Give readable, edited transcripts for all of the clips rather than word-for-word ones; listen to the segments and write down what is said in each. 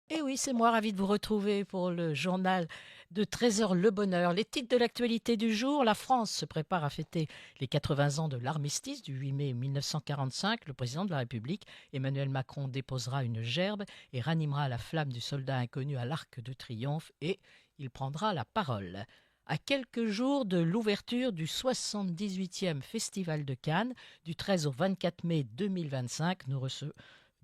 Et oui, c'est moi, ravi de vous retrouver pour le journal de 13 heures Le Bonheur. Les titres de l'actualité du jour, la France se prépare à fêter les 80 ans de l'armistice du 8 mai 1945. Le président de la République, Emmanuel Macron, déposera une gerbe et ranimera la flamme du soldat inconnu à l'Arc de Triomphe et il prendra la parole. À quelques jours de l'ouverture du 78e Festival de Cannes, du 13 au 24 mai 2025,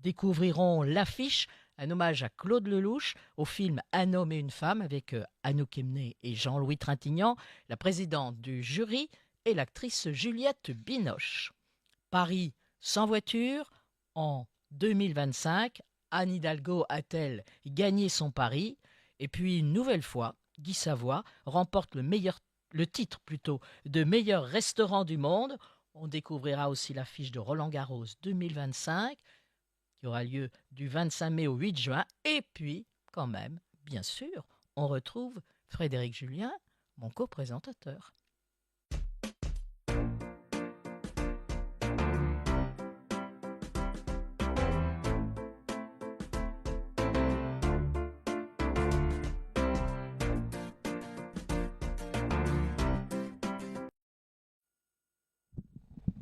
découvrirons l'affiche, un hommage à Claude Lelouch au film Un homme et une femme avec Anouk Emné et Jean-Louis Trintignant, la présidente du jury et l'actrice Juliette Binoche. Paris sans voiture en 2025. Anne Hidalgo a-t-elle gagné son pari? Et puis une nouvelle fois, Guy Savoy remporte le titre plutôt de meilleur restaurant du monde. On découvrira aussi l'affiche de Roland Garros 2025 qui aura lieu du 25 mai au 8 juin. Et puis, quand même, bien sûr, on retrouve Frédéric Julien, mon co-présentateur.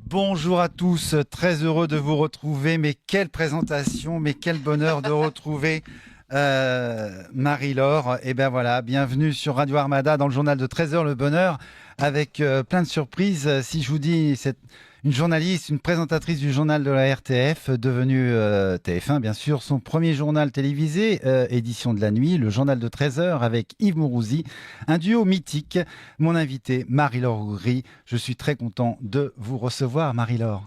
Bonjour à tous, très heureux de vous retrouver. Mais quelle présentation, mais quel bonheur de retrouver Marie-Laure. Et bien voilà, bienvenue sur Radio Armada dans le journal de 13 heures Le Bonheur avec plein de surprises. Si je vous dis, c'est une journaliste, une présentatrice du journal de la RTF, devenue TF1 bien sûr, son premier journal télévisé, édition de la nuit, le journal de 13 heures avec Yves Mourouzi, un duo mythique. Mon invité Marie-Laure Ougry, je suis très content de vous recevoir Marie-Laure.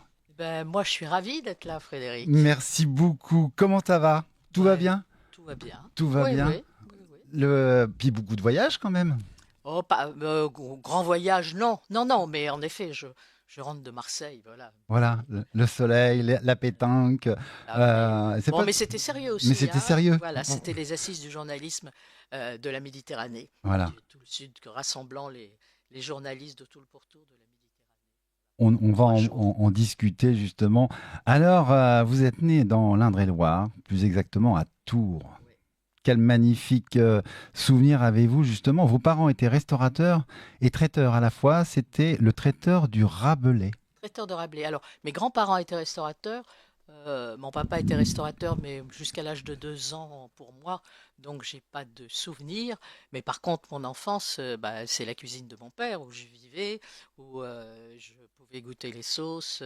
Moi, je suis ravie d'être là, Frédéric. Merci beaucoup. Comment ça va? Tout va Ouais, bien? tout va bien. Tout va Oui, bien. oui, oui, oui. Puis beaucoup de voyages quand même. Oh, pas grand voyage, non, non, non, mais en effet, je rentre de Marseille, voilà. Voilà, le soleil, la pétanque. Ah oui, oui. C'est Bon, pas... mais c'était sérieux Mais aussi, c'était hein. sérieux. Voilà, c'était les assises du journalisme de la Méditerranée, Voilà. tout le sud, rassemblant les journalistes de tout le pourtour de la Méditerranée. On va 3 jours. en discuter justement. Alors, vous êtes né dans l'Indre-et-Loire, plus exactement à Tours. Oui. Quel magnifique souvenir avez-vous justement? Vos parents étaient restaurateurs et traiteurs à la fois. C'était le traiteur du Rabelais. Traiteur de Rabelais. Alors, mes grands-parents étaient restaurateurs. Mon papa était restaurateur, mais jusqu'à l'âge de 2 ans pour moi, donc j'ai pas de souvenirs. Mais par contre, mon enfance, c'est la cuisine de mon père où je vivais, où je pouvais goûter les sauces,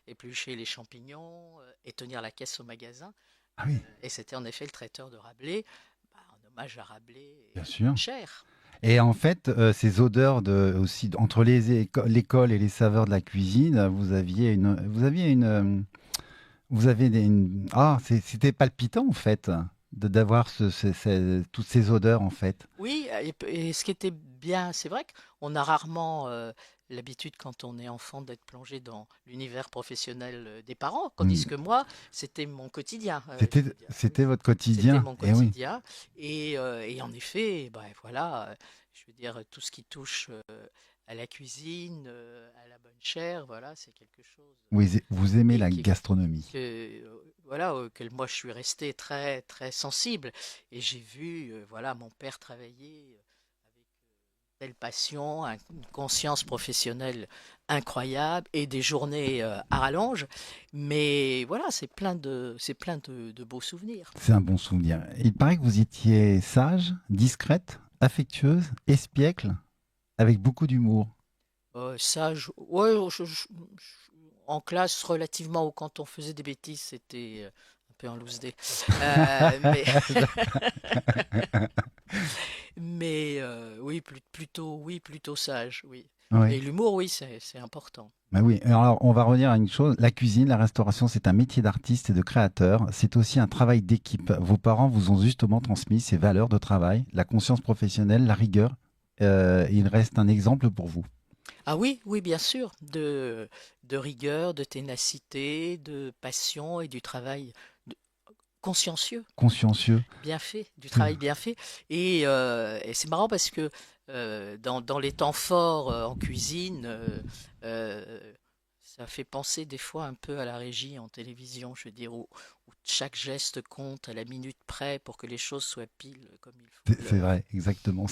éplucher les champignons et tenir la caisse au magasin. Ah oui, Et c'était en effet le traiteur de Rabelais, en hommage à Rabelais et bien à la sûr. bonne chère. Et en fait, ces odeurs aussi entre l'école et les saveurs de la cuisine, vous avez c'était palpitant en fait d'avoir toutes ces odeurs en fait. Oui, et ce qui était bien, c'est vrai qu'on a rarement l'habitude quand on est enfant d'être plongé dans l'univers professionnel des parents, Mm. tandis que moi, c'était mon quotidien, je C'était, veux dire. c'était votre C'était quotidien. mon Et oui. quotidien. Et en effet, voilà, je veux dire, tout ce qui touche à la cuisine, à la bonne chère, voilà, c'est quelque chose Vous aimez et la gastronomie. voilà, auquel moi je suis resté très très sensible et j'ai vu voilà mon père travailler avec telle passion, une conscience professionnelle incroyable et des journées à rallonge. Mais voilà, c'est plein de beaux souvenirs. C'est un bon souvenir. Il paraît que vous étiez sage, discrète, affectueuse, espiègle, avec beaucoup d'humour. Ça, ouais, en classe relativement ou quand on faisait des bêtises, c'était un peu en loose day. Mais oui, plutôt sage, oui. Oui. Et l'humour, oui, c'est important. Bah oui, alors on va revenir à une chose, la cuisine, la restauration, c'est un métier d'artiste et de créateur, c'est aussi un travail d'équipe. Vos parents vous ont justement transmis ces valeurs de travail, la conscience professionnelle, la rigueur, il reste un exemple pour vous. Ah oui, oui, bien sûr, de rigueur, de ténacité, de passion et du travail de- consciencieux. Consciencieux. Bien fait, du Oui. travail bien fait. Et c'est marrant parce que dans les temps forts en cuisine, euh, Ça fait penser des fois un peu à la régie en télévision, je veux dire, où chaque geste compte à la minute près pour que les choses soient pile comme il faut. C'est vrai, exactement.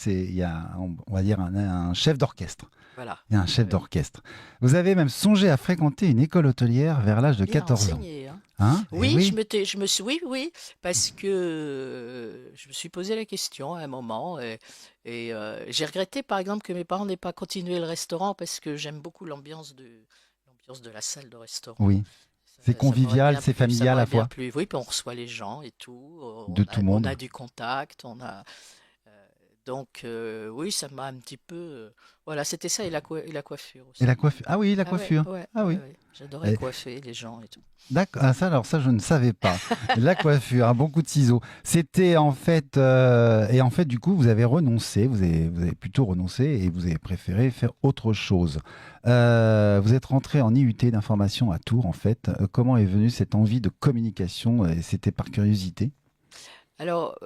Il y a, on va dire, un chef d'orchestre. Voilà. Il y a un chef Ouais. d'orchestre. Vous avez même songé à fréquenter une école hôtelière vers l'âge de Et à 14 ans. enseigner, hein. Hein? Eh Oui, oui, oui, parce que je me suis posé la question à un moment et j'ai regretté par exemple que mes parents n'aient pas continué le restaurant parce que j'aime beaucoup l'ambiance de la salle de restaurant. oui. C'est Ça m'aurait convivial, bien c'est plu, ça familial à la m'aurait bien fois, plu. Oui, puis on reçoit les gens et tout, de tout on monde. a du contact, donc oui, ça m'a un petit peu, voilà, c'était ça et la coiffure Et aussi. la coiffure. Ah oui, la Ah ouais, coiffure. ouais, Ah ouais, oui. ouais. J'adorais Eh, coiffer les gens et tout. d'accord. Ah, ça, alors ça, je ne savais pas. La coiffure, un bon coup de ciseaux. C'était en fait, et en fait, du coup, vous avez renoncé, vous avez plutôt renoncé et vous avez préféré faire autre chose. Vous êtes rentré en IUT d'information à Tours, en fait. Comment est venue cette envie de communication? C'était par curiosité? Alors,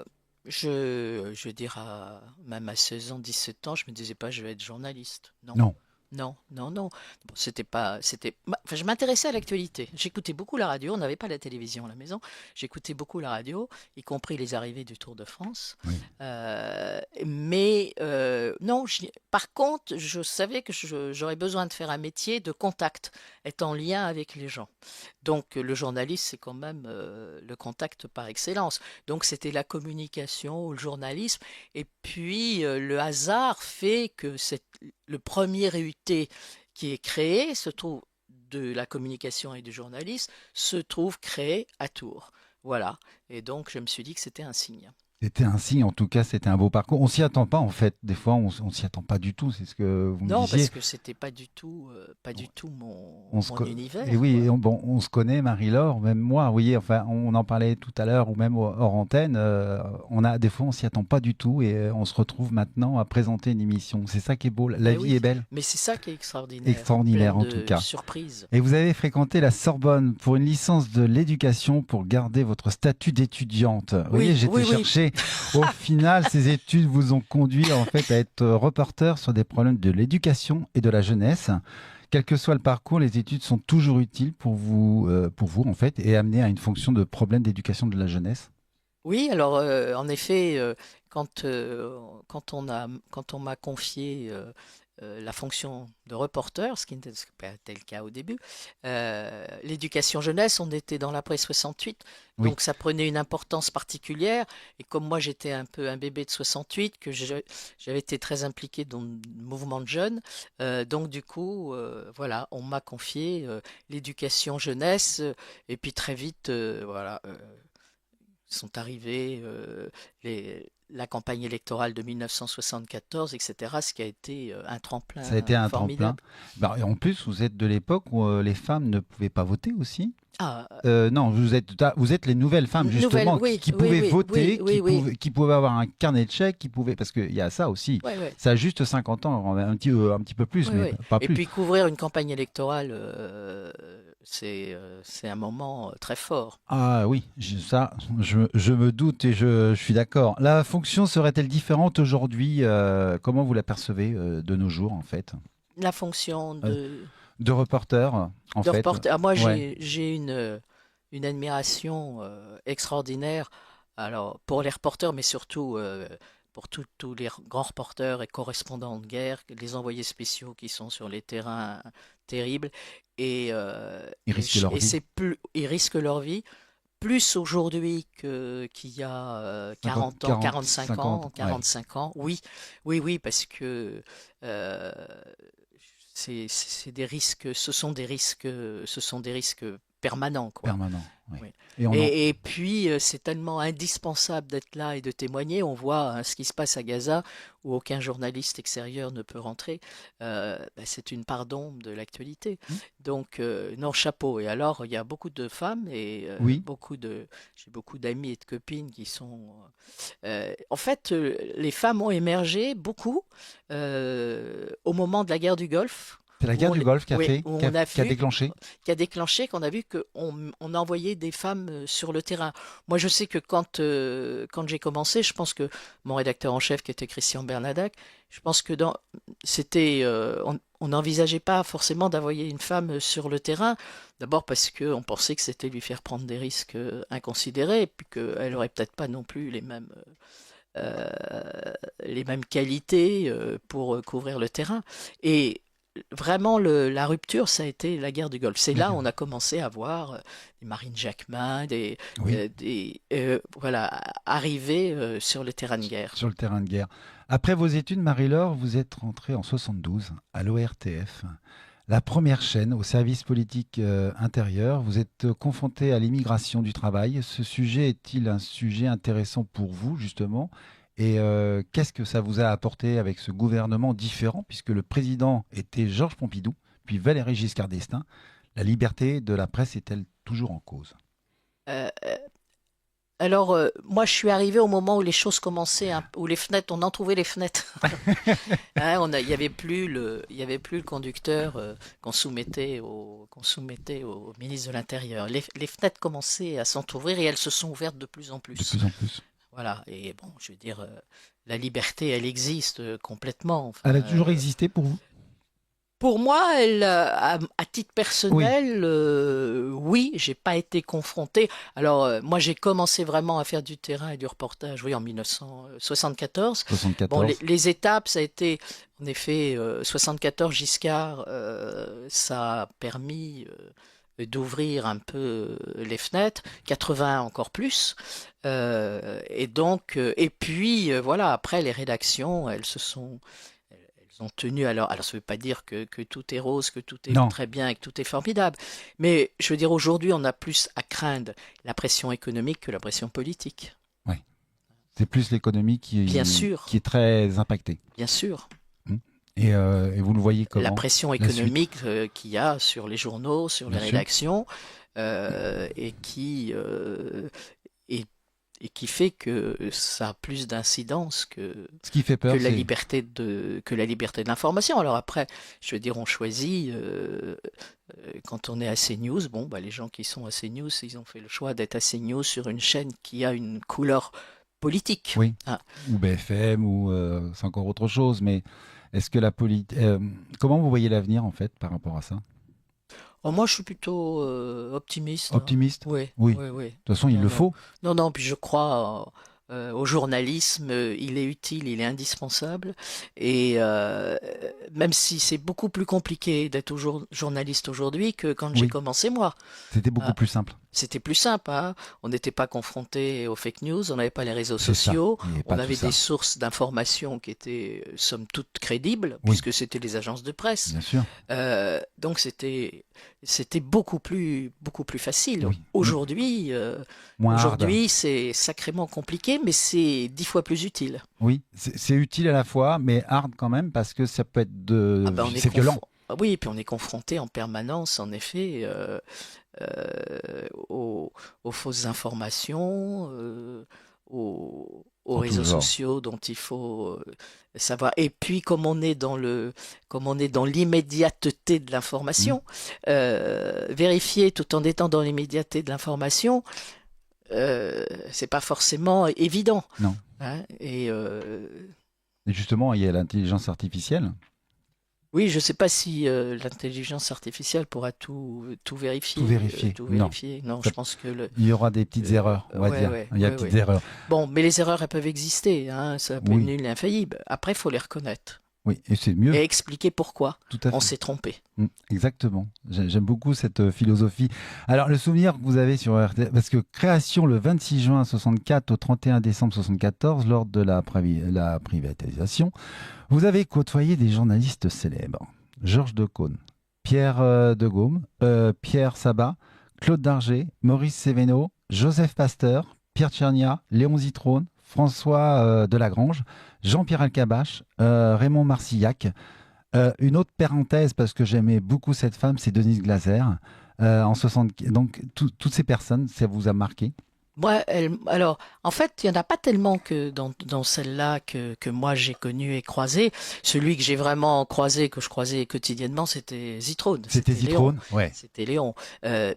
je veux dire, même à 16 ans, 17 ans, je me disais pas, je vais être journaliste. Non. Non. Non, non, non. Bon, enfin, je m'intéressais à l'actualité. J'écoutais beaucoup la radio. On n'avait pas la télévision à la maison. J'écoutais beaucoup la radio, y compris les arrivées du Tour de France. Oui. Non, par contre, je savais que j'aurais besoin de faire un métier de contact, être en lien avec les gens. Donc, le journaliste, c'est quand même le contact par excellence. Donc, c'était la communication ou le journalisme. Et puis, le hasard fait que le premier UT qui est créé se trouve de la communication et du journalisme se trouve créé à Tours. Voilà. Et donc, je me suis dit que c'était un signe. C'était un signe, en tout cas, c'était un beau parcours. On s'y attend pas, en fait. Des fois, on s'y attend pas du tout. C'est ce que vous me Non, disiez. parce que c'était pas du tout On se mon co- Et univers, oui, quoi. bon, on se connaît, Marie-Laure, même moi, vous voyez, enfin, on en parlait tout à l'heure, ou même hors antenne, des fois, on s'y attend pas du tout, et on se retrouve maintenant à présenter une émission. C'est ça qui est beau, la Ben vie est oui, belle, mais c'est ça qui est extraordinaire, extraordinaire pleine en tout de cas. surprises. Et vous avez fréquenté la Sorbonne pour une licence de l'éducation pour garder votre statut d'étudiante. Vous voyez, Oui, j'étais oui, oui. chercher. Au final, ces études vous ont conduit en fait à être reporter sur des problèmes de l'éducation et de la jeunesse. Quel que soit le parcours, les études sont toujours utiles pour vous en fait, et amener à une fonction de problème d'éducation de la jeunesse. Oui, alors en effet, quand on m'a confié la fonction de reporter, ce qui n'était pas le cas au début, l'éducation jeunesse, on était dans l'après 68, Oui, donc ça prenait une importance particulière. Et comme moi j'étais un peu un bébé de 68, j'avais été très impliqué dans le mouvement de jeunes, donc du coup, voilà, on m'a confié l'éducation jeunesse, et puis très vite, voilà. Sont arrivés la campagne électorale de 1974, etc., ce qui a été un ça a été tremplin un tremplin. formidable. Bah, et en plus, vous êtes de l'époque où les femmes ne pouvaient pas voter aussi. Ah, Non, vous êtes les nouvelles femmes nouvelle, justement oui, qui oui, pouvaient oui, oui, voter, oui, oui. qui pouvaient avoir un carnet de chèques, qui pouvaient parce qu'il y a ça aussi. Ouais, ouais, Ça a juste 50 ans, un petit peu plus, ouais, mais ouais. pas Et plus. puis couvrir une campagne électorale, c'est un moment très fort. Ah oui, je me doute et je suis d'accord. La fonction serait-elle différente aujourd'hui? Comment vous la percevez de nos jours en fait? La fonction Euh, de reporter en de fait. reporter. Ah, moi, Ouais, j'ai une admiration extraordinaire alors, pour les reporters, mais surtout pour tous les grands reporters et correspondants de guerre, les envoyés spéciaux qui sont sur les terrains terribles. ils risquent leur vie. Ils risquent leur vie plus aujourd'hui qu'il y a 50, 40 ans, 40, 45 50, ans, ouais. 45 ans. Oui, oui, oui, parce que euh, c'est des risques, ce sont des risques permanents, quoi. Permanent. Oui. Oui. Et on en, Et puis, c'est tellement indispensable d'être là et de témoigner. On voit hein, ce qui se passe à Gaza, où aucun journaliste extérieur ne peut rentrer. Bah, c'est une part d'ombre de l'actualité. Hmm. Donc, non, chapeau. Et alors, il y a beaucoup de femmes et oui. j'ai beaucoup d'amis et de copines qui sont. En fait, les femmes ont émergé beaucoup au moment de la guerre du Golfe. C'est la Où guerre on, du Golfe qui a oui, fait, où on a qui a vu déclenché. qui a déclenché qu'on a vu qu'on envoyait des femmes sur le terrain. Moi, je sais que quand j'ai commencé, je pense que mon rédacteur en chef, qui était Christian Bernadac, je pense que on on n'envisageait pas forcément d'envoyer une femme sur le terrain. D'abord parce qu'on pensait que c'était lui faire prendre des risques inconsidérés, et puis qu'elle n'aurait peut-être pas non plus euh, les mêmes qualités pour couvrir le terrain. Et vraiment, la rupture, ça a été la guerre du Golfe. C'est là où on a commencé à voir des Marine Jacquemin, Oui, voilà, arriver sur le terrain de guerre. sur le terrain de guerre. Après vos études, Marie-Laure, vous êtes rentrée en 72 à l'ORTF, la première chaîne au service politique intérieur. Vous êtes confrontée à l'immigration du travail. Ce sujet est-il un sujet intéressant pour vous, justement? Et qu'est-ce que ça vous a apporté avec ce gouvernement différent, puisque le président était Georges Pompidou, puis Valéry Giscard d'Estaing? La liberté de la presse est-elle toujours en cause? Euh, Alors, moi, je suis arrivée au moment où les choses commençaient, où les fenêtres, on en trouvait les fenêtres. Hein, il y avait plus le conducteur qu'on soumettait au ministre de l'Intérieur. Les fenêtres commençaient à s'entrouvrir et elles se sont ouvertes de plus en De plus. plus en plus. Voilà. Et bon, je veux dire, la liberté, elle existe complètement. Enfin, Elle a toujours existé pour vous? pour moi, à titre Oui, personnel, oui, j'ai pas été confrontée. Alors, moi, j'ai commencé vraiment à faire du terrain et du reportage, oui, en 1974. Bon, 74. les étapes, ça a été, en effet, 74 Giscard, ça a permis d'ouvrir un peu les fenêtres, 80 encore plus. Et donc, et puis, voilà, après, les rédactions, elles ont tenu alors ça ne veut pas dire que tout est rose, que tout est Non, très bien et que tout est formidable. Mais je veux dire, aujourd'hui, on a plus à craindre la pression économique que la pression politique. oui. C'est plus l'économie Bien sûr, qui est très impactée. bien sûr. Hmm. Et vous le voyez La comment? pression La suite, économique qu'il y a sur les journaux, sur les bien sûr. rédactions, et et, et qui fait que ça a plus d'incidence Ce qui fait peur, c'est... que la liberté de l'information. Alors après, je veux dire, on choisit quand on est à CNews, bon, bah, les gens qui sont à CNews, ils ont fait le choix d'être à CNews sur une chaîne qui a une couleur politique. Oui, Hein. ou BFM, ou c'est encore autre chose, mais est-ce que la politique... comment vous voyez l'avenir, en fait, par rapport à ça? Oh, moi, je suis plutôt optimiste. Hein. Optimiste? Oui, Oui. De oui, oui. toute façon, il Non, le non. faut. Non, non, puis je crois au journalisme, il est utile, il est indispensable. Et même si c'est beaucoup plus compliqué d'être journaliste aujourd'hui que quand j'ai Oui, commencé moi. c'était beaucoup Ah, plus simple. c'était plus simple, hein. On n'était pas confronté aux fake news, on n'avait pas les réseaux C'est ça. sociaux, Il n'y avait on pas tout avait des ça. sources d'informations qui étaient somme toute crédibles, Oui, puisque c'était les agences de presse. bien sûr. Donc c'était beaucoup plus facile. Oui. Moins hard. Aujourd'hui c'est sacrément compliqué, mais c'est 10 fois plus utile. Oui, c'est utile à la fois, mais hard quand même, parce que ça peut être Ah ben c'est violent. ah oui, et puis on est confronté en permanence, en effet, aux fausses informations, aux En tout réseaux genre. sociaux dont il faut savoir. Et puis, comme on est dans l'immédiateté de Hmm. l'information, vérifier tout en étant dans l'immédiateté de l'information, c'est pas forcément évident. Non. Hein. Et justement, il y a l'intelligence artificielle. Oui, je ne sais pas si l'intelligence artificielle pourra tout Tout vérifier, vérifier. tout Non. vérifier. Non, Ça- je pense que il y aura des petites erreurs, on va ouais, dire. ouais, Il y a des ouais, petites ouais. erreurs. Bon, mais les erreurs, elles peuvent exister, hein, ça peut être Oui, nul et infaillible. Après, il faut les reconnaître oui, et c'est mieux. et expliquer pourquoi Tout à on fait. s'est trompé. Exactement. J'aime beaucoup cette philosophie. Alors, le souvenir que vous avez sur RTL, parce que création le 26 juin 64 au 31 décembre 74, lors de la privatisation, vous avez côtoyé des journalistes célèbres. Georges Decaune, Pierre de Gaume, Pierre Sabat, Claude Darget, Maurice Sévéno, Joseph Pasteur, Pierre Tchernia, Léon Zitrone, François Delagrange, Jean-Pierre Alcabache, Raymond Marcillac. Une autre parenthèse, parce que j'aimais beaucoup cette femme, c'est Denise Glaser. En 60... Donc, toutes ces personnes, ça vous a marqué? Alors, en fait, il n'y en a pas tellement que dans celle-là que moi j'ai connu et croisé. Celui que j'ai vraiment croisé, que je croisais quotidiennement, c'était Zitrone, C'était c'était Léon. Zitrone, ouais. C'était Léon.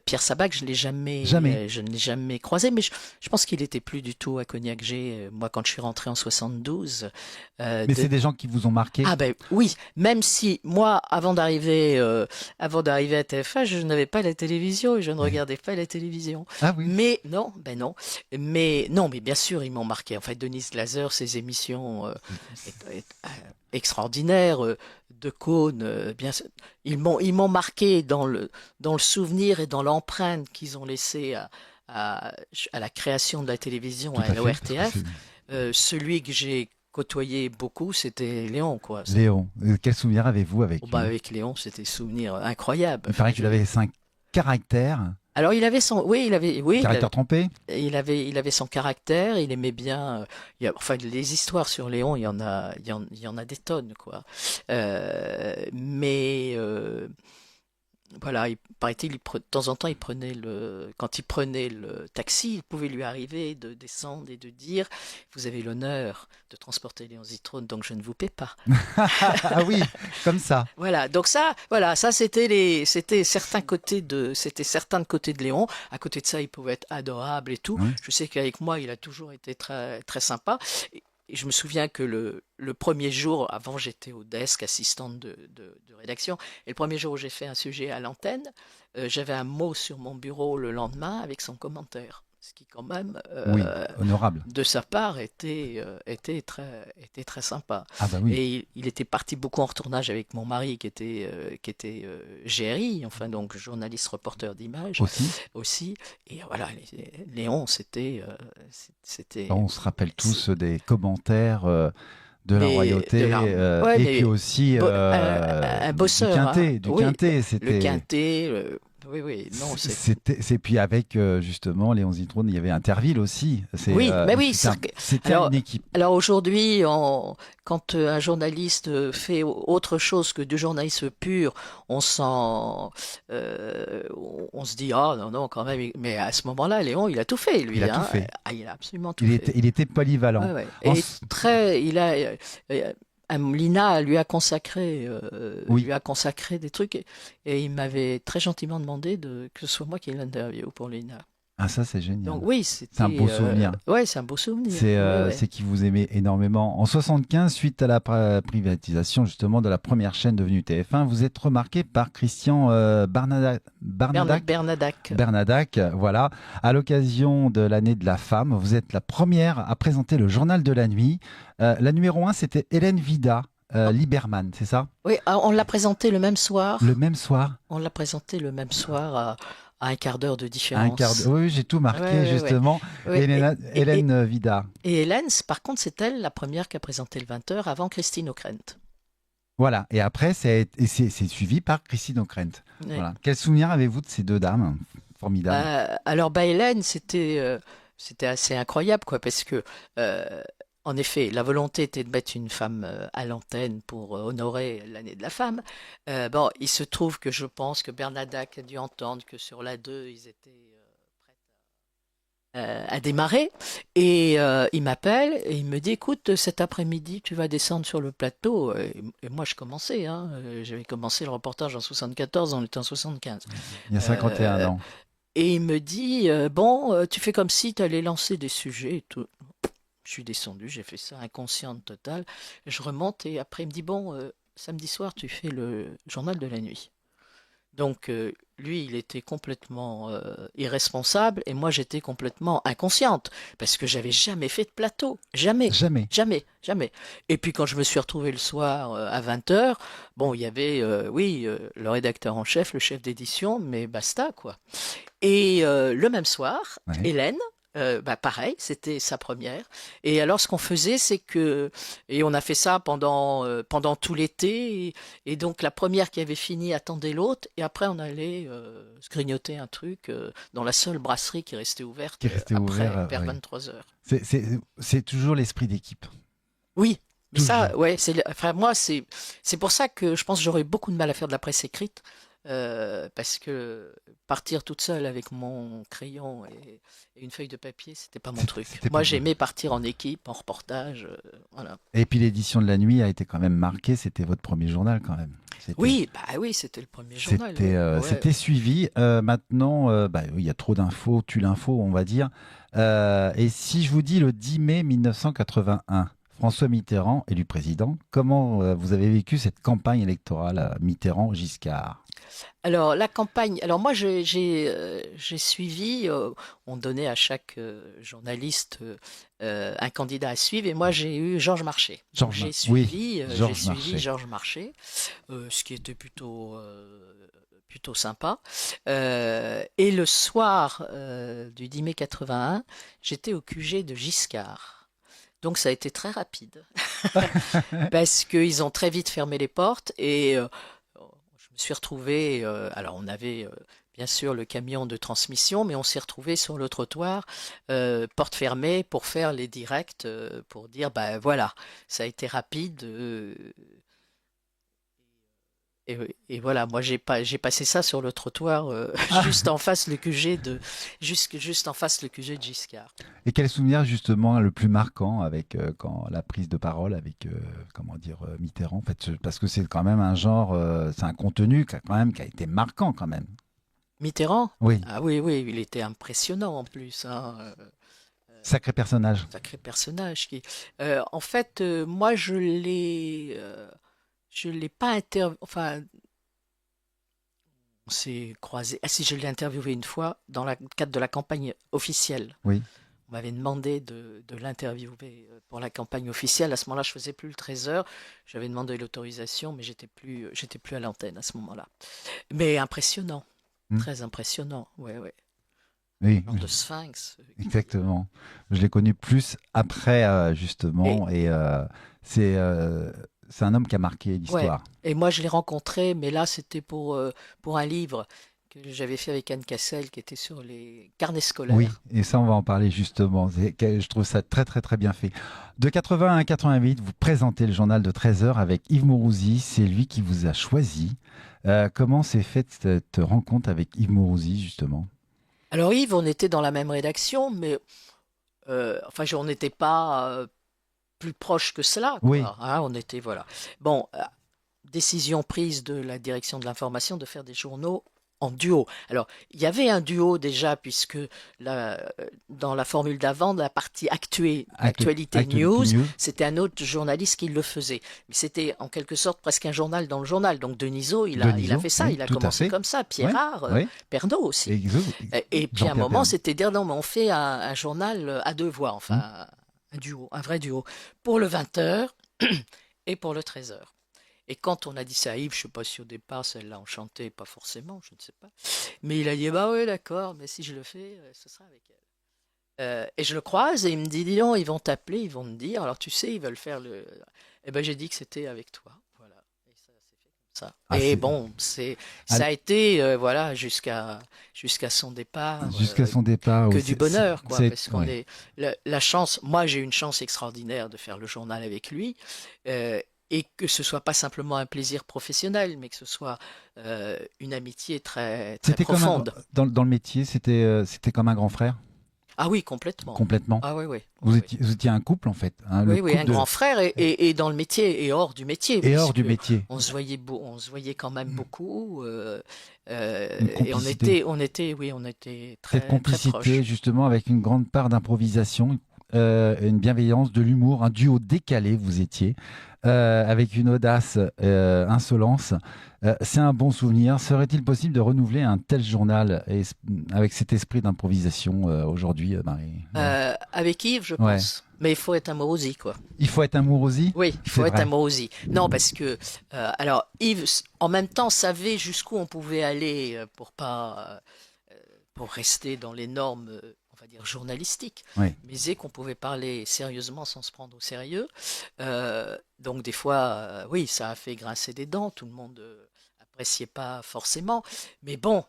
Pierre Sabac, Jamais. je ne l'ai jamais croisé, mais je pense qu'il était plus du tout à Cognac-G. Moi, quand je suis rentré en 72, Mais c'est des gens qui vous ont marqué? ah ben oui, même si moi, avant d'arriver à TF1, je n'avais pas la télévision et je ne Ouais. regardais pas la télévision. Ah oui. Mais non, ben non, mais non, mais bien sûr, ils m'ont marqué. En fait, Denise Glaser, ses émissions extraordinaires, de Cône, bien sûr, ils m'ont marqué dans le souvenir et dans l'empreinte qu'ils ont laissée à, à la création de la télévision Tout à à fait, parce que l'ORTF. Celui que j'ai côtoyé beaucoup, c'était Léon, quoi. Léon, quel souvenir avez-vous Oh, avec bah, lui? avec Léon, c'était souvenir incroyable. Il Enfin, paraît qu'il avait 5 caractères, Alors il avait son, oui, caractères trempés. il avait son caractère. Il aimait bien. Enfin, les histoires sur Léon, il y en a des tonnes, quoi. Mais voilà, il paraît-il, de temps en temps, quand il prenait le taxi, il pouvait lui arriver de descendre et de dire, vous avez l'honneur de transporter Léon Zitrone, donc je ne vous paie pas. Ah oui, comme ça. Voilà, donc ça c'était certains côtés de Léon. À côté de ça, il pouvait être adorable et tout. Ouais. Je sais qu'avec moi, il a toujours été très très sympa. Et je me souviens que le premier jour, avant j'étais au desk, assistante de rédaction, et le premier jour où j'ai fait un sujet à l'antenne, j'avais un mot sur mon bureau le lendemain avec son commentaire. Ce qui quand même, Oui, honorable. de sa part, était très sympa. Ah bah oui, Et il était parti beaucoup en retournage avec mon mari qui était GRI, enfin donc journaliste reporter d'images aussi. aussi. Et voilà, Léon, c'était On se rappelle tous des commentaires de la de royauté l'arme. Ouais, et mais puis aussi un du bosseur, hein. Quintet. Du Oui, Quintet, le c'était. quintet, oui, oui, non, C'est puis avec justement Léon Zitrone, il y avait Interville aussi. oui, mais oui. C'était Alors, une équipe. alors aujourd'hui, quand un journaliste fait autre chose que du journalisme pur, on se dit ah non non quand même. Mais à ce moment-là, Léon, il a tout fait lui, Il a tout hein. fait. Ah, il a absolument tout fait. Il était polyvalent. Ouais, ouais. En Et très, il a. Lina Oui. lui a consacré des trucs et il m'avait très gentiment demandé que ce soit moi qui l'interviewe pour Lina. Ah ça c'est Donc génial. oui, C'est un beau souvenir. ouais, c'est un beau souvenir. C'est Ouais, ouais. c'est qu'il vous aimait énormément. En 75, suite à la privatisation justement de la première chaîne devenue TF1, vous êtes remarqué par Christian Bernadac. Bernadac, voilà. À l'occasion de l'année de la femme, vous êtes la première à présenter le journal de la nuit. La numéro 1, c'était Hélène Vida, Lieberman, c'est ça? Oui, on l'a présenté le même soir. Le même soir, On l'a présenté le même soir à un quart d'heure de à un quart différence. d'heure. Oui, j'ai tout marqué Ouais, ouais, ouais. justement. Ouais, Hélène Vida. et Hélène, par contre, c'est elle la première qui a présenté le 20h avant Christine O'Krent. Voilà. Et après, c'est suivi par Christine O'Krent. Ouais. Voilà. Quel souvenir avez-vous de ces deux dames formidables? Alors, bah, Hélène, c'était assez incroyable, quoi, parce que, en effet, la volonté était de mettre une femme à l'antenne pour honorer l'année de la femme. Bon, il se trouve que je pense que Bernadac a dû entendre que sur la 2, ils étaient prêts à démarrer. Et il m'appelle et il me dit, écoute, cet après-midi, tu vas descendre sur le plateau. Et moi, je commençais, hein, j'avais commencé le reportage en 74, on était en 75. Il y a 51 Euh, ans. et il me dit, bon, tu fais comme si tu allais lancer des sujets et tout. Je suis descendu, j'ai fait ça, inconsciente totale. Je remonte et après il me dit, bon, samedi soir, tu fais le journal de la nuit. Donc lui, il était complètement irresponsable et moi, j'étais complètement inconsciente parce que j'avais jamais fait de plateau. Jamais. Jamais. Jamais, jamais. Et puis quand je me suis retrouvé le soir à 20h, bon, il y avait, oui, le rédacteur en chef, le chef d'édition, mais basta, quoi. Et le même soir, Ouais. Hélène, bah pareil, c'était sa première. Et alors, ce qu'on faisait, c'est que, et on a fait ça pendant tout l'été, et donc la première qui avait fini attendait l'autre, et après on allait se grignoter un truc dans la seule brasserie qui restait ouverte Qui restait après, ouvert, vers oui. 23 heures. C'est toujours l'esprit d'équipe. Oui, mais ça, Toujours. ouais, enfin moi, c'est pour ça que je pense que j'aurais beaucoup de mal à faire de la presse écrite. parce que partir toute seule avec mon crayon et une feuille de papier, c'était pas mon truc. C'était Moi, pas j'aimais partir en équipe, en reportage, voilà. Et puis l'édition de la nuit a été quand même marquée. C'était votre premier journal quand même. Oui, bah oui, c'était le premier journal. Ouais. C'était suivi. Maintenant, bah, oui, il y a trop d'infos, tue l'info, on va dire. Et si je vous dis le 10 mai 1981, François Mitterrand élu président, comment vous avez vécu cette campagne électorale Mitterrand-Giscard? Alors, la campagne, alors moi j'ai suivi, on donnait à chaque journaliste un candidat à suivre, et moi j'ai eu Georges Marchais. Donc Oui, j'ai Georges suivi Marchais. Georges Marchais, ce qui était plutôt sympa. Et le soir du 10 mai 81, j'étais au QG de Giscard. Donc ça a été très rapide, parce qu'ils ont très vite fermé les portes, et je me suis retrouvé, alors on avait bien sûr le camion de transmission, mais on s'est retrouvé sur le trottoir, porte fermée, pour faire les directs, pour dire, ben voilà, ça a été rapide. Et voilà, moi j'ai passé ça sur le trottoir, juste en face le QG juste en face le QG de Giscard. Et quel souvenir justement le plus marquant avec quand la prise de parole avec comment dire Mitterrand en fait, parce que c'est quand même un genre, c'est un contenu qui a été marquant quand même. Mitterrand? Oui, Ah oui, oui, il était impressionnant en plus, hein. sacré personnage. Sacré personnage qui. En fait, moi je l'ai pas enfin, on s'est croisé. Ah si, je l'ai interviewé une fois dans le cadre de la campagne officielle. Oui. On m'avait demandé de l'interviewer pour la campagne officielle. À ce moment-là, je faisais plus le 13h. J'avais demandé l'autorisation, mais j'étais plus à l'antenne à ce moment-là. Mais impressionnant, Hmm. très impressionnant. Ouais, ouais. Oui, Genre de sphinx. exactement. Je l'ai connu plus après Et justement et c'est un homme qui a marqué ouais. l'histoire. Et moi, je l'ai rencontré, mais là, c'était pour un livre que j'avais fait avec Anne Cassel, qui était sur les carnets Oui, scolaires. et ça, on va en parler justement. Je trouve ça très, très, très bien fait. De 80 à 88, vous présentez le journal de 13 heures avec Yves Mourouzi. C'est lui qui vous a choisi. Comment s'est faite cette rencontre avec Yves Mourouzi, justement? Alors Yves, on était dans la même rédaction, mais enfin, on n'était pas plus proche que cela, Oui, quoi. Hein, on était, voilà. Bon, décision prise de la direction de l'information de faire des journaux en duo. Alors, il y avait un duo déjà, puisque dans la formule d'avant, la partie actualité Actualité news, News. c'était un autre journaliste qui le faisait. Mais c'était en quelque sorte presque un journal dans le journal. Donc Denisot, il a Denisot, fait ça, oui, il a tout à commencé fait. comme ça. Oui, Pierrard, oui. Pernaut aussi. Et puis à un Jean-Pierre moment, Pernaut. c'était dire non, mais on fait un journal à deux voix, Hmm. enfin un duo, un vrai duo, pour le 20h et pour le 13h. Et quand on a dit ça à Yves, je ne sais pas si au départ ça l'a enchanté, pas forcément, je ne sais pas. Mais il a dit bah oui, d'accord, mais si je le fais, ce sera avec elle. Et je le croise et il me dit dis donc, ils vont t'appeler, ils vont me dire, alors tu sais, ils veulent faire le. Eh ben j'ai dit que c'était avec toi, voilà. Et ça s'est fait comme ça. Ah, Et bon, ça a été voilà jusqu'à son départ. Jusqu'à son départ, Que oui. du bonheur, quoi, parce qu'on Oui. est la chance. Moi, j'ai eu une chance extraordinaire de faire le journal avec lui, euh, et que ce soit pas simplement un plaisir professionnel, mais que ce soit une amitié très très C'était comme profonde. dans le métier, c'était comme un grand frère, Ah oui, complètement. complètement. Ah oui, oui, oui, oui. Vous étiez un couple en fait, hein, le Oui, oui, couple un grand frère et dans le métier et hors du métier, et hors du puisque métier, on se voyait quand même beaucoup, une et complicité. oui, on était Cette très très complicité proches. justement avec une grande part d'improvisation, une bienveillance, de l'humour, un duo décalé vous étiez, avec une audace, insolence. C'est un bon souvenir. Serait-il possible de renouveler un tel journal avec cet esprit d'improvisation aujourd'hui, Marie? Avec Yves, je Ouais. pense. Mais il faut être amourosi, quoi. Il faut être amoureux aussi, Oui, il c'est faut être vrai. amourosi. Non, parce que alors Yves, en même temps, savait jusqu'où on pouvait aller pour pas pour rester dans les normes, on va dire journalistiques, Oui. mais c'est qu'on pouvait parler sérieusement sans se prendre au sérieux. Donc des fois, oui, ça a fait grincer des dents. Tout le monde appréciait pas forcément, mais bon,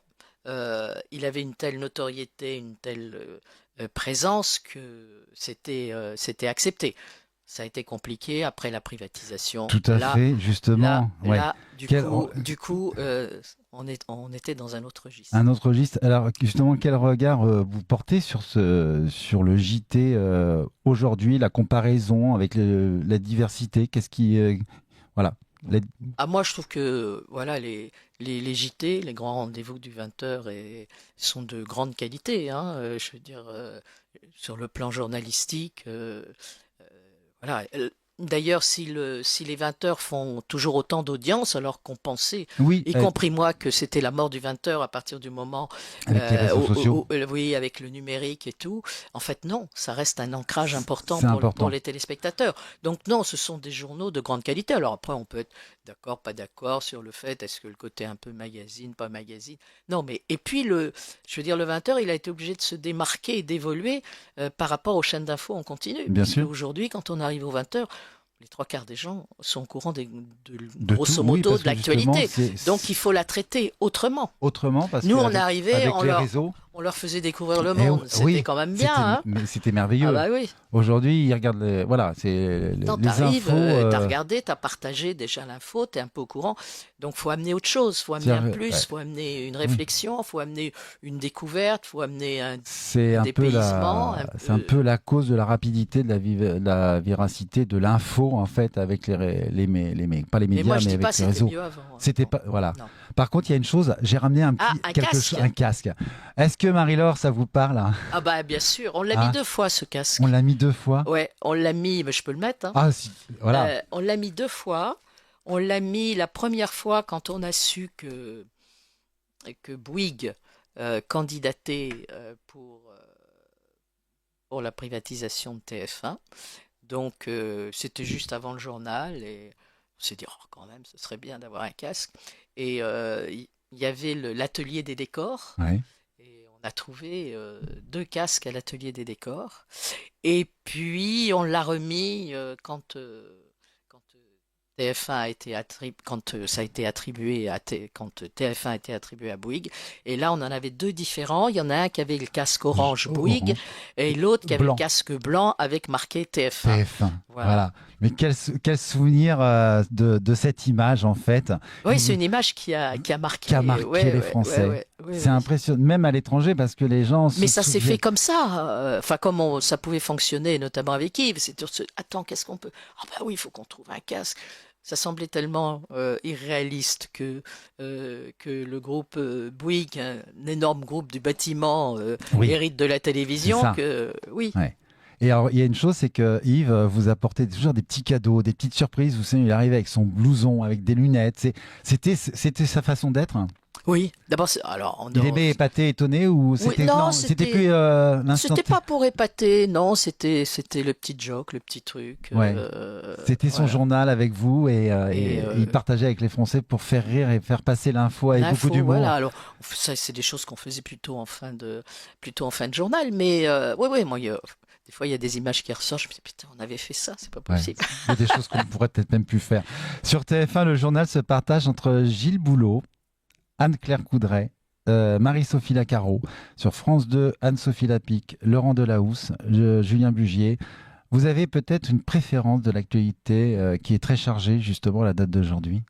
il avait une telle notoriété, une telle présence que c'était accepté. Ça a été compliqué après la privatisation. Tout à fait, justement. Ouais. Là, Quel- du coup, on était dans un autre registre. Un autre registre. Alors justement, quel regard vous portez sur le JT aujourd'hui, la comparaison avec la diversité? Qu'est-ce qui, voilà. La- Moi, je trouve que voilà, les JT, les grands rendez-vous du 20h, sont de grande qualité, hein, je veux dire, sur le plan journalistique. Voilà. D'ailleurs, si les 20h font toujours autant d'audience, alors qu'on pensait, Oui, y compris moi, que c'était la mort du 20h à partir du moment avec les réseaux sociaux, oui, avec le numérique et tout. En fait, non, ça reste un ancrage important c'est pour important. les téléspectateurs. Donc non, ce sont des journaux de grande qualité. Alors après, on peut être d'accord, pas d'accord sur le fait, est-ce que le côté un peu magazine, pas magazine. Non, mais et puis je veux dire, le 20h, il a été obligé de se démarquer et d'évoluer par rapport aux chaînes d'infos en continu. Bien Parce sûr. qu'aujourd'hui, quand on arrive au 20h, les trois quarts des gens sont au courant De tout, grosso oui, modo parce de que justement, l'actualité. c'est Donc il faut la traiter autrement. autrement parce Nous, on qu'avec arrivait, avec les réseaux, on leur faisait découvrir le eh monde. C'était oui, quand même bien, hein? c'était Ah merveilleux. bah oui. Aujourd'hui, ils regardent voilà, c'est Non, les t'arrives, infos. t'as regardé, t'as partagé déjà l'info, t'es un peu au courant. Donc faut amener autre chose, faut amener un c'est-à-dire, plus, faut amener une oui. réflexion, faut amener une découverte, faut amener C'est un un peu dépaysement. c'est un peu la cause de la rapidité, de la véracité, de l'info en fait avec pas les Mais médias moi, je mais dis pas avec les c'était réseaux. mieux avant, hein. C'était Non, pas voilà. non. Par contre, il y a une chose, j'ai ramené Ah, un quelque casque. chose, un casque. Est-ce que Marie-Laure, ça vous parle, hein? Ah bah bien sûr, on l'a mis Hein? 2 fois ce casque. On l'a mis 2 fois. Ouais, on l'a mis, mais je peux le mettre, hein. Ah si, voilà. On l'a mis 2 fois. On l'a mis la première fois quand on a su que Bouygues candidatait pour la privatisation de TF1. Donc c'était juste avant le journal et on s'est dit, oh, quand même, ce serait bien d'avoir un casque. Et il y avait l'atelier des décors. Ouais. Et on a trouvé 2 casques à l'atelier des décors. Et puis, on l'a remis quand TF1 a été quand ça a été attribué quand TF1 a été attribué à Bouygues. Et là, on en avait 2 différents. Il y en a un qui avait le casque orange Bouygues Orange. et l'autre qui avait le Blanc. casque blanc avec marqué TF1. TF1. Voilà. Voilà. Mais quel souvenir de cette image en fait. Oui, c'est une image qui a marqué, Qui a marqué les Français. C'est impressionnant, même à l'étranger, parce que les gens Mais se ça s'est souviennent. fait comme ça. Enfin, comment ça pouvait fonctionner, notamment avec Yves. C'est attends, qu'est-ce qu'on peut. Ah bah oui, il faut qu'on trouve un casque. Ça semblait tellement irréaliste que le groupe Bouygues, un énorme groupe du bâtiment, Oui, hérite de la c'est télévision, ça. que oui. Ouais. Et alors, il y a une chose, c'est que Yves vous apportait toujours des petits cadeaux, des petites surprises. Vous savez, il arrivait avec son blouson, avec des lunettes. C'était sa façon d'être. Oui, d'abord, alors, Il aimait épater, étonner, ou c'était non, c'était c'était plus l'instant. c'était pas pour épater, non, c'était le petit joke, le petit truc. Ouais. C'était son voilà. journal avec vous et Et, il partageait avec les Français pour faire rire et faire passer l'info avec beaucoup d'humour. Voilà. Alors, ça, c'est des choses qu'on faisait plutôt en fin de journal. Mais oui, moi, des fois, il y a des images qui ressortent. Je me dis, putain, on avait fait ça, c'est pas Ouais, possible. il y a des choses qu'on pourrait peut-être même plus faire. Sur TF1, le journal se partage entre Gilles Boulot, Anne-Claire Coudray, Marie-Sophie Lacaro. Sur France 2, Anne-Sophie Lapique, Laurent Delahousse, Julien Bugier. Vous avez peut-être une préférence de l'actualité qui est très chargée, justement, à la date d'aujourd'hui?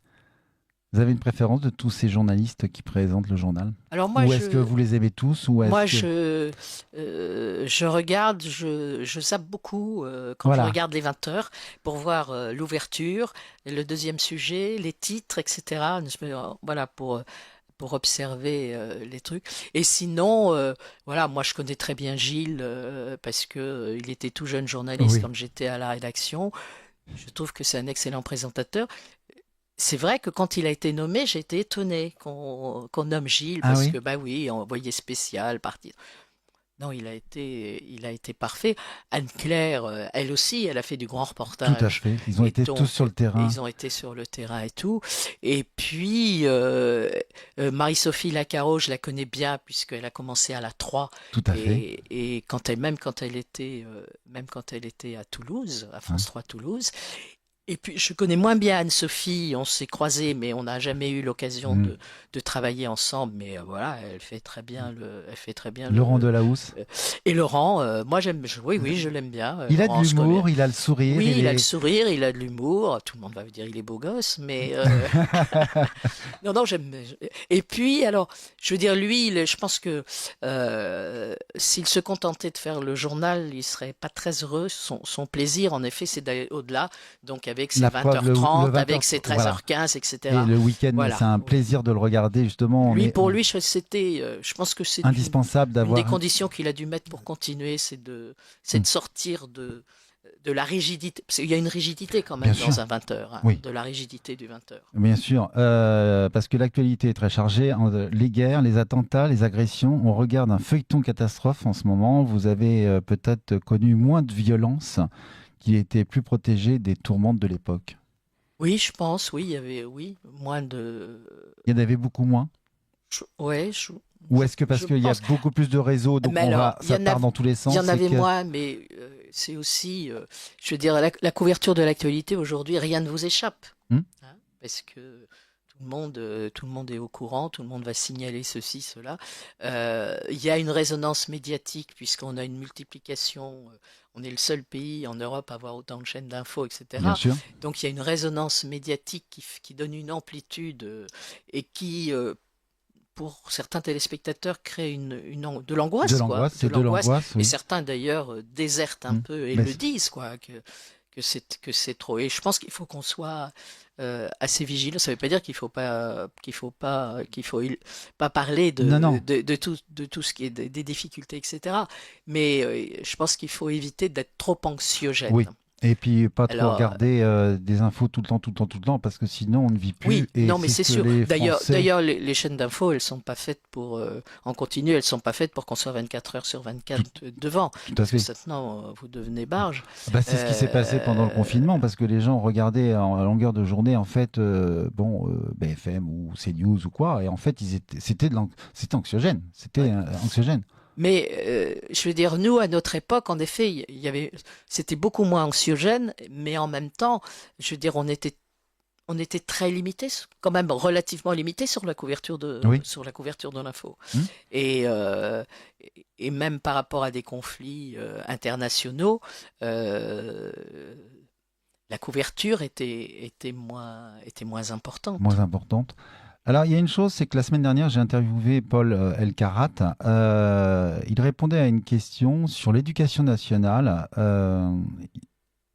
Vous avez une préférence de tous ces journalistes qui présentent le journal? Alors, moi, Ou est-ce que vous les aimez tous ou est-ce moi, que... je regarde, je zappe beaucoup quand Voilà. je regarde les 20h pour voir l'ouverture, le deuxième sujet, les titres, etc. Voilà, pour observer les trucs. Et sinon, voilà, moi je connais très bien Gilles parce que il était tout jeune journaliste Oui. quand j'étais à la rédaction. Je trouve que c'est un excellent présentateur. C'est vrai que quand il a été nommé, j'ai été étonnée qu'on nomme Gilles Ah parce oui? que bah oui, envoyé spécial, parti. Non, il a été parfait. Anne-Claire, elle aussi, elle a fait du grand Tout à reportage. fait. Ils ont Et été donc, tous sur le terrain. ils ont été sur le terrain et tout. Et puis, Marie-Sophie Lacaro, je la connais bien puisqu'elle a commencé à la 3. Tout à fait. Et même quand elle était à Toulouse, à France 3 Toulouse. Et puis, je connais moins bien Anne-Sophie, on s'est croisés, mais on n'a jamais eu l'occasion Mm. de travailler ensemble. Mais voilà, elle fait très bien Laurent Delahousse. euh, et Laurent, moi oui, oui, je l'aime bien. Il a de Laurent, je connais. l'humour, il a le sourire, Oui, il il a le est. sourire, il a de l'humour. Tout le monde va vous dire il est beau gosse, mais non, non, j'aime. Et puis, alors, je veux dire, lui, je pense que s'il se contentait de faire le journal, il serait pas très heureux. Son plaisir, en effet, c'est d'aller au-delà. Donc, avec ses La preuve, le 20h30, 20h, avec ses voilà. 13h15, Et etc. le week-end, c'est Voilà. un plaisir de le regarder, justement. Lui, pour lui, c'était, je pense que c'est Indispensable une des d'avoir. conditions qu'il a dû mettre pour continuer, c'est Mm. de sortir de la rigidité. Parce qu'il y a une rigidité quand Bien même sûr, dans un 20h, hein, oui, de la rigidité du 20h. bien sûr. Parce que l'actualité est très chargée. Les guerres, les attentats, les agressions. On regarde un feuilleton catastrophe en ce moment. Vous avez peut-être connu moins de violence, qui était plus protégé des tourmentes de l'époque. Oui, je pense, oui, il y avait, oui, moins de. Il y en avait beaucoup moins. Ouais, Ou est-ce que parce je qu'il y a pense. beaucoup plus de réseaux, donc Mais alors, ça part dans tous les il y sens, en c'est avait que. moins, mais c'est aussi, je veux dire, la couverture de l'actualité aujourd'hui, rien ne vous échappe, Hmm. hein, parce que tout le monde est au courant, tout le monde va signaler ceci, cela. Il y a une résonance médiatique puisqu'on a une multiplication. On est le seul pays en Europe à avoir autant de chaînes d'infos, Bien etc. sûr. Donc il y a une résonance médiatique qui donne une amplitude et qui, pour certains téléspectateurs, crée de De l'angoisse, quoi, l'angoisse, de c'est de l'angoisse. l'angoisse, Et oui. certains d'ailleurs désertent un Hmm. peu et Mais le disent, quoi, que c'est trop. Et je pense qu'il faut qu'on soit assez vigilant. Ça ne veut pas dire qu'il faut pas parler non, non. de tout ce qui est des difficultés, etc. Mais je pense qu'il faut éviter d'être trop Oui. anxiogène. Et puis pas trop Alors, regarder des infos tout le temps, tout le temps, tout le temps, parce que sinon on ne vit plus. oui, Et non, mais c'est ce c'est que sûr. les D'ailleurs, Français. les chaînes d'infos, elles sont pas faites pour en continu, elles sont pas faites pour qu'on soit 24 heures sur Tout, 24 devant, tout à parce que fait. maintenant vous devenez barge. Bah, c'est ce qui s'est passé pendant le Euh, confinement, parce que les gens regardaient à longueur de journée, en fait, BFM ou CNews ou quoi, et en fait, c'était anxiogène. C'était ouais. anxiogène. Mais je veux dire, nous, à notre époque, en effet, c'était beaucoup moins anxiogène, mais en même temps, je veux dire, on était très limité, quand même relativement limité Oui. sur la couverture de l'info. Hmm. Et, euh, et même par rapport à des conflits internationaux, euh, la couverture était moins importante. Moins importante. Alors, il y a une chose, c'est que la semaine dernière, j'ai interviewé Paul Elkarat. Il répondait à une question sur l'éducation nationale.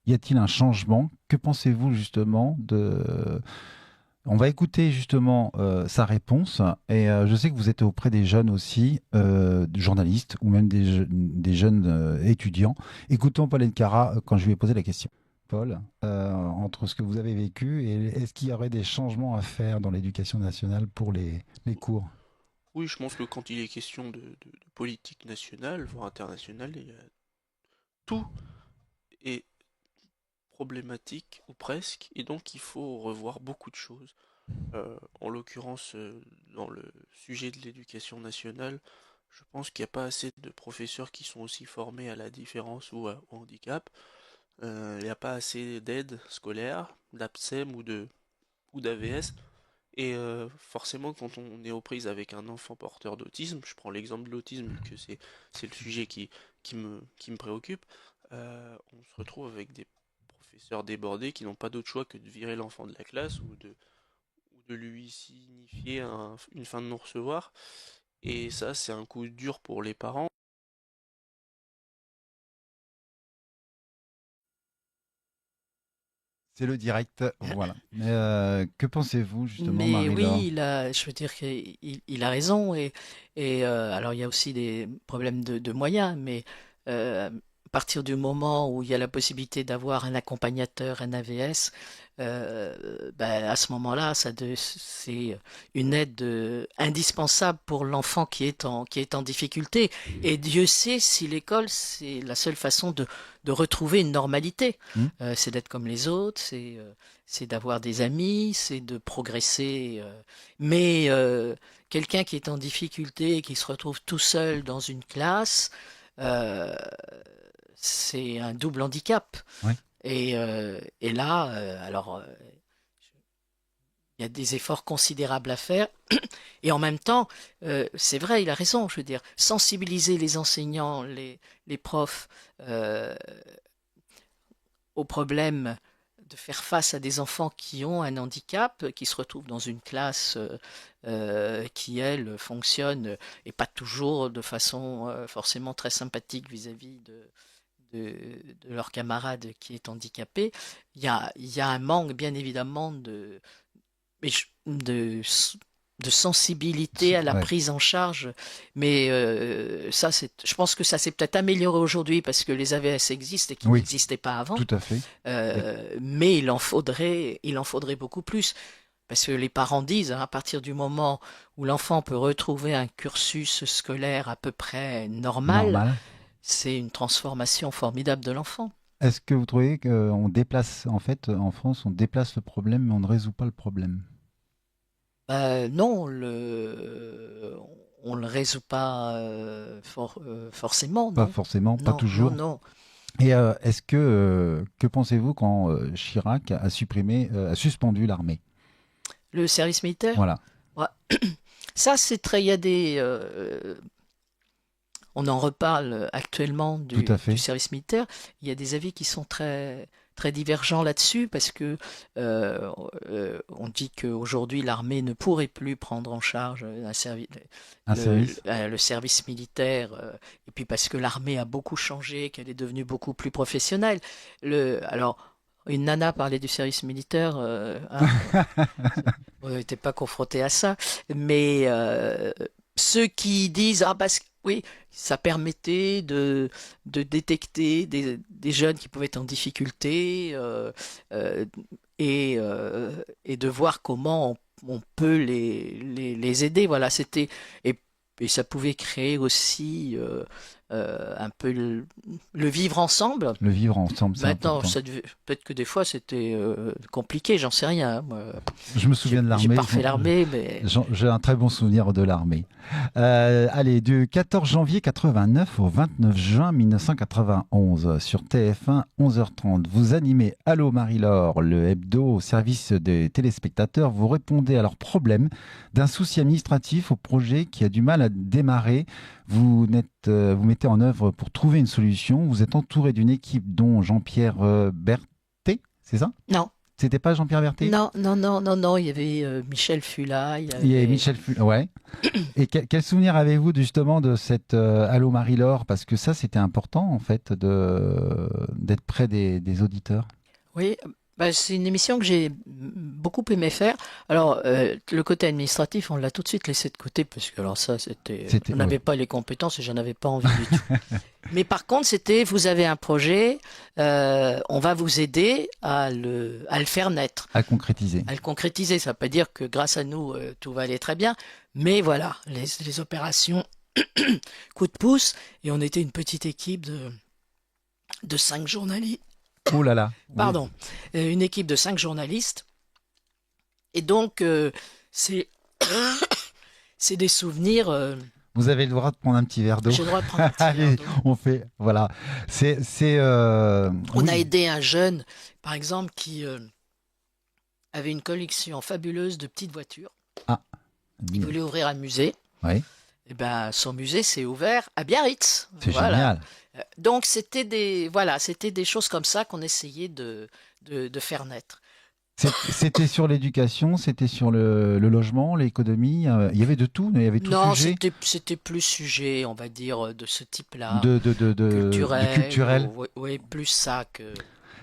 Y a-t-il un changement? Que pensez-vous justement de. On va écouter justement sa réponse. Et je sais que vous êtes auprès des jeunes aussi, des journalistes ou même des jeunes étudiants. Écoutons Paul Elkarat quand je lui ai posé la question. Paul, entre ce que vous avez vécu et est-ce qu'il y aurait des changements à faire dans l'éducation nationale pour les cours? Oui, je pense que quand il est question de politique nationale, voire internationale, tout est problématique, ou presque, et donc il faut revoir beaucoup de choses. En l'occurrence, dans le sujet de l'éducation nationale, je pense qu'il n'y a pas assez de professeurs qui sont aussi formés à la différence ou au handicap. Il n'y a pas assez d'aide scolaire, d'APSEM ou d'AVS. Et forcément, quand on est aux prises avec un enfant porteur d'autisme, je prends l'exemple de l'autisme, vu que c'est le sujet qui me préoccupe, on se retrouve avec des professeurs débordés qui n'ont pas d'autre choix que de virer l'enfant de la classe ou de lui signifier une fin de non-recevoir. Et ça, c'est un coup dur pour les parents. C'est le direct, voilà. Mais, que pensez-vous justement, Mais Marie-Laure? oui, je veux dire qu'il a raison. Alors, il y a aussi des problèmes de moyens, mais à partir du moment où il y a la possibilité d'avoir un accompagnateur, un AVS, ben, à ce moment-là, c'est une aide indispensable pour l'enfant qui est en difficulté. Et Dieu sait si l'école, c'est la seule façon de retrouver une normalité. Hmm. C'est d'être comme les autres, c'est d'avoir des amis, c'est de progresser. Mais quelqu'un qui est en difficulté et qui se retrouve tout seul dans une classe, euh, c'est un double handicap. Ouais. Et là, alors, il y a des efforts considérables à faire. Et en même temps, c'est vrai, il a raison, je veux dire, sensibiliser les enseignants, les profs aux problèmes de faire face à des enfants qui ont un handicap, qui se retrouvent dans une classe qui, elle, fonctionne, et pas toujours de façon forcément très sympathique vis-à-vis de leur camarade qui est handicapé. Il y a un manque, bien évidemment, mais de sensibilité à la Ouais, prise en charge. Mais je pense que ça s'est peut-être amélioré aujourd'hui parce que les AVS existent et qui oui, n'existaient pas avant. tout à fait. Mais il en faudrait beaucoup plus. Parce que les parents disent, hein, à partir du moment où l'enfant peut retrouver un cursus scolaire à peu près normal, Normal. c'est une transformation formidable de l'enfant. Est-ce que vous trouvez qu'on déplace, en fait, en France, on déplace le problème, mais on ne résout pas le problème? Non, on le résout pas forcément, Pas non. forcément, pas Non, non, toujours. non. Et est-ce que pensez-vous quand Chirac a a suspendu l'armée? Le service militaire, Voilà, ouais. Ça c'est très. Il y a on en reparle actuellement tout à du fait. service militaire. Il y a des avis qui sont très très divergents là-dessus parce que on dit qu'aujourd'hui l'armée ne pourrait plus prendre en charge Un service? le service militaire, et puis parce que l'armée a beaucoup changé, qu'elle est devenue beaucoup plus professionnelle. Alors, une nana parlait du service militaire, hein, on n'était pas confronté à ça, mais ceux qui disent ah parce que oui, ça permettait de détecter des jeunes qui pouvaient être en difficulté euh, et de voir comment on peut les aider. Voilà, et ça pouvait créer aussi un peu le vivre ensemble. Le vivre ensemble, c'est Maintenant, important. peut-être que des fois c'était compliqué, j'en sais rien. Moi, Je me j'ai souviens de j'ai l'armée. pas refait l'armée, mais J'ai un très bon souvenir de l'armée. Allez, du 14 janvier 89 au 29 juin 1991, sur TF1, 11h30, vous animez Allô Marie-Laure, le hebdo au service des téléspectateurs. Vous répondez à leurs problèmes, d'un souci administratif au projet qui a du mal à démarrer. Vous mettez en œuvre pour trouver une solution. Vous êtes entouré d'une équipe dont Jean-Pierre Berthet, c'est ça? non. C'était pas Jean-Pierre Berthet? Non, non, non, non, non, il y avait Michel Fulla, il y Il y avait avait... Michel ouais. Et quel souvenir avez-vous justement de cette Allô Marie-Laure? Parce que ça, c'était important en fait d'être près des auditeurs. Oui, bah, c'est une émission que j'ai beaucoup aimé faire. Alors, le côté administratif, on l'a tout de suite laissé de côté, parce que alors ça, on Oui. n'avait pas les compétences et j'en avais pas envie du tout. Mais par contre, vous avez un projet, on va vous aider à le faire naître, À concrétiser. à le concrétiser. Ça ne veut pas dire que grâce à nous, tout va aller très bien, mais voilà, les opérations coup de pouce, et on était une petite équipe de 5 journalistes. Oh là là. Oui. Pardon, une équipe de 5 journalistes. Et donc, c'est c'est des souvenirs. Vous avez le droit de prendre un petit verre d'eau. J'ai le droit de prendre un petit Allez, verre d'eau. on fait. Voilà. On Oui. a aidé un jeune, par exemple, qui avait une collection fabuleuse de petites voitures. Ah. Il voulait ouvrir un musée. Oui. Et ben, son musée s'est ouvert à Biarritz. C'est Voilà. génial. Donc, c'était des choses comme ça qu'on essayait de faire naître. C'était sur l'éducation, c'était sur le logement, l'économie. Il y avait de tout, il y avait tout Non, sujet c'était plus sujet, on va dire, de ce type-là, du culturel. Oui, oui, plus ça que...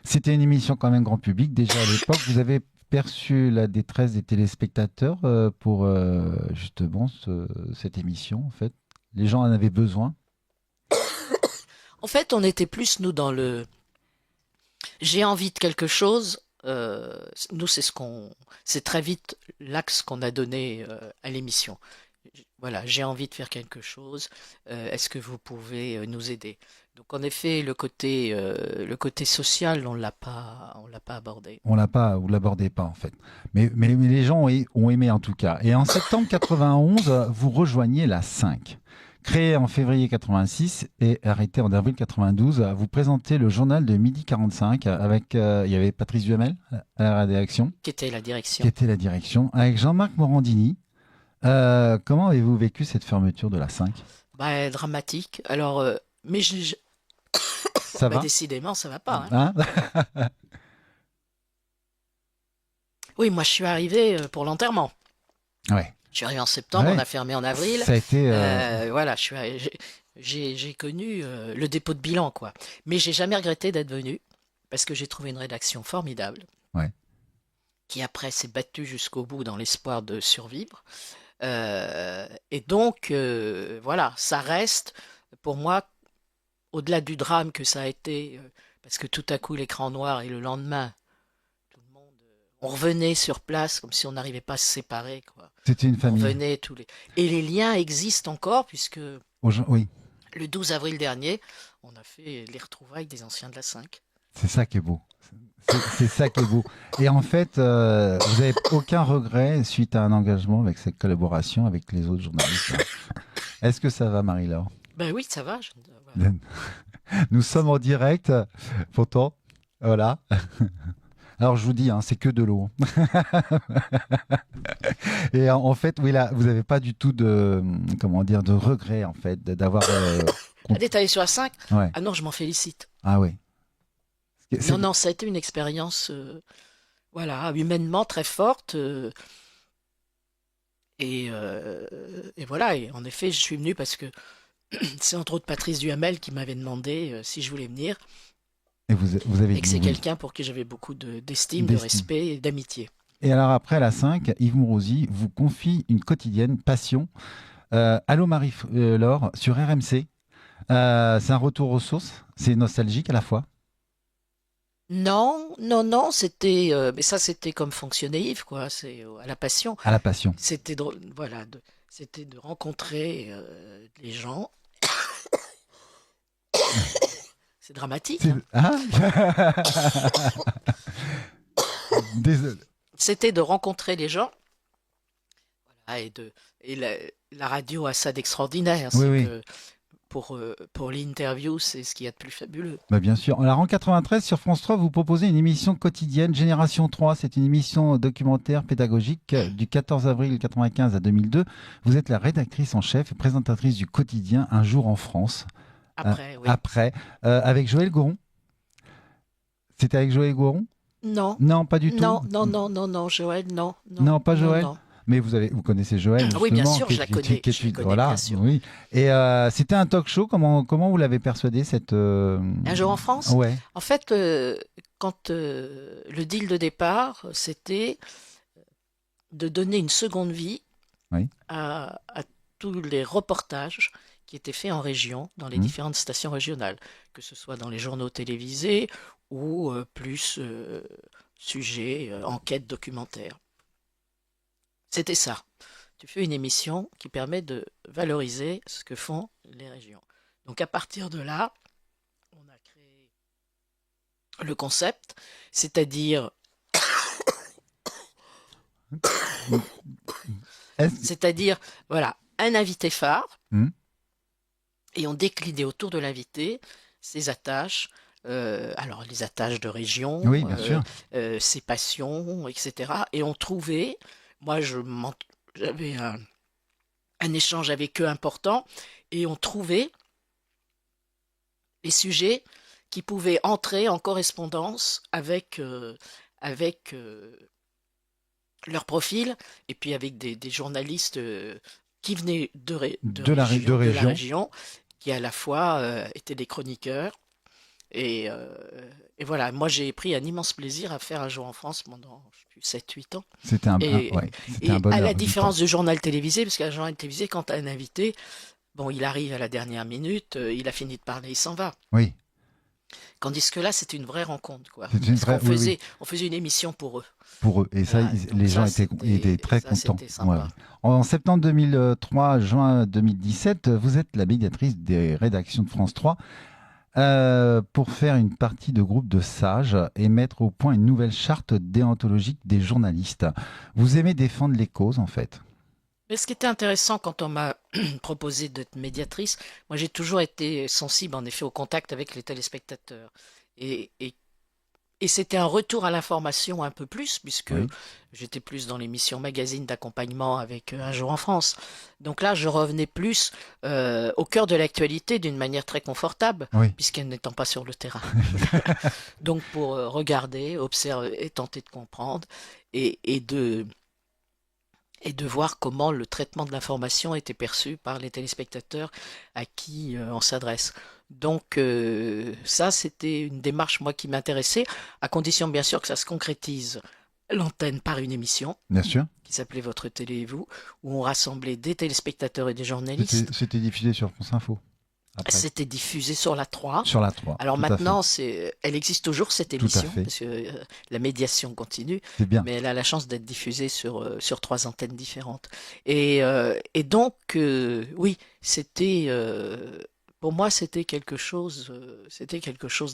C'était une émission quand même grand public. Déjà à l'époque, vous avez perçu la détresse des téléspectateurs pour justement cette émission. En fait, les gens en avaient besoin. En fait, on était plus, nous, dans le... J'ai envie de quelque chose. Nous, c'est très vite l'axe qu'on a donné à l'émission. Voilà, j'ai envie de faire quelque chose. Est-ce que vous pouvez nous aider? Donc, en effet, le côté social, on l'a pas abordé. Vous l'abordez pas en fait. Mais les gens ont aimé en tout cas. Et en septembre 91, vous rejoignez la 5. Créé en février 86 et arrêté en avril 92, vous présentez le journal de 12h45 avec, il y avait Patrice Duhamel à la rédaction, Qui était la direction. qui était la direction, avec Jean-Marc Morandini. Comment avez-vous vécu cette fermeture de la 5 ? Dramatique. Alors, mais Ça va décidément, ça va pas. Hein. Hein. Oui, moi, je suis arrivé pour l'enterrement. Ouais. Je suis arrivé en septembre, Ouais. on a fermé en avril. Ça a été. Voilà, j'ai connu le dépôt de bilan, quoi. Mais j'ai jamais regretté d'être venu parce que j'ai trouvé une rédaction formidable. Ouais. Qui après s'est battue jusqu'au bout dans l'espoir de survivre. Et donc, voilà, ça reste pour moi, au-delà du drame que ça a été, parce que tout à coup l'écran noir et le lendemain, tout le monde, on revenait sur place comme si on n'arrivait pas à se séparer, quoi. C'était une On famille. revenait tous les... Et les liens existent encore, puisque Oui, le 12 avril dernier, on a fait les retrouvailles des anciens de la 5. c'est ça qui est beau. C'est ça qui est beau. Et en fait, vous n'avez aucun regret suite à un engagement avec cette collaboration avec les autres journalistes. Est-ce que ça va, Marie-Laure ? Ben oui, ça va. Voilà. Nous sommes en direct, pourtant. Voilà. Alors je vous dis, c'est que de l'eau. Et en fait, oui, là, vous n'avez pas du tout de, de regret en fait d'avoir. Détaillé sur la 5. Ouais. Ah non, je m'en félicite. Ah oui. Non, ça a été une expérience, voilà, humainement très forte. Et voilà. Et en effet, je suis venu parce que c'est entre autres Patrice Duhamel qui m'avait demandé si je voulais venir. Et vous avez Et que c'est dit oui. quelqu'un pour qui j'avais beaucoup d'estime, de respect et d'amitié. Et alors après la 5, Yves Mourouzi vous confie une quotidienne passion. Allô Marie-Laure sur RMC. C'est un retour aux sources. C'est nostalgique à la fois. Non, c'était, mais ça c'était comme fonctionnait Yves, quoi. C'est à la passion. À la passion. C'était voilà, c'était de rencontrer les gens. C'est dramatique. Hein. Désolé. C'était de rencontrer les gens. Voilà, et la radio a ça d'extraordinaire. Oui, c'est oui. que pour l'interview, c'est ce qu'il y a de plus fabuleux. Bien sûr. Alors en 93, sur France 3, vous proposez une émission quotidienne, Génération 3. C'est une émission documentaire pédagogique du 14 avril 95 à 2002. Vous êtes la rédactrice en chef et présentatrice du quotidien Un jour en France. Après, oui. Après, avec Joël Gouron. C'était avec Joël Gouron ? Non. Non, pas du tout. Non, Joël, non. Non, pas Joël. Non. Mais vous connaissez Joël, justement. Oui, bien sûr, je la connais. Voilà, bien sûr. oui. Et c'était un talk show. Comment vous l'avez persuadé cette Un jour en France. Ouais. En fait, quand le deal de départ, c'était de donner une seconde vie Oui. à tous les reportages qui étaient faits en région, dans les différentes stations régionales, que ce soit dans les journaux télévisés ou plus sujets, enquêtes, documentaires. C'était ça. Tu fais une émission qui permet de valoriser ce que font les régions. Donc à partir de là, on a créé le concept, c'est-à-dire voilà, un invité phare, et on déclinait autour de l'invité ses attaches, alors les attaches de région, oui, bien sûr. ses passions, etc. Et on trouvait, moi j'avais un échange avec eux important, et on trouvait les sujets qui pouvaient entrer en correspondance avec leur profil, et puis avec des journalistes qui venaient de la région, qui à la fois étaient des chroniqueurs. Et voilà, moi j'ai pris un immense plaisir à faire Un jour en France pendant 7-8 ans. C'était un bonheur. À la différence du journal télévisé, parce qu'un journal télévisé, quand tu as un invité, bon, il arrive à la dernière minute, il a fini de parler, il s'en va. Oui. Candice que là, c'était une vraie rencontre, quoi. On faisait une émission pour eux. Pour eux. Et ça, les gens étaient très contents. Ouais. En septembre 2003, juin 2017, vous êtes la médiatrice des rédactions de France 3 pour faire une partie de groupe de sages et mettre au point une nouvelle charte déontologique des journalistes. Vous aimez défendre les causes, en fait. Mais ce qui était intéressant quand on m'a proposé d'être médiatrice, moi j'ai toujours été sensible en effet au contact avec les téléspectateurs. Et, et, et c'était un retour à l'information un peu plus, puisque Oui, j'étais plus dans l'émission magazine d'accompagnement avec Un jour en France. Donc là, je revenais plus au cœur de l'actualité d'une manière très confortable, oui, puisqu'elle n'étant pas sur le terrain. Donc pour regarder, observer et tenter de comprendre et et de voir comment le traitement de l'information était perçu par les téléspectateurs à qui on s'adresse. Donc ça, c'était une démarche, moi, qui m'intéressait, à condition bien sûr que ça se concrétise l'antenne par une émission bien sûr. qui s'appelait Votre télé et vous, où on rassemblait des téléspectateurs et des C'était journalistes. c'était diffusé sur France Info, après. C'était diffusé sur la 3. Sur la 3, Alors tout à fait. maintenant, elle existe toujours cette Tout à émission, fait. parce que la médiation continue, C'est bien. mais elle a la chance d'être diffusée sur 3 antennes différentes. Et donc, oui, pour moi, c'était quelque chose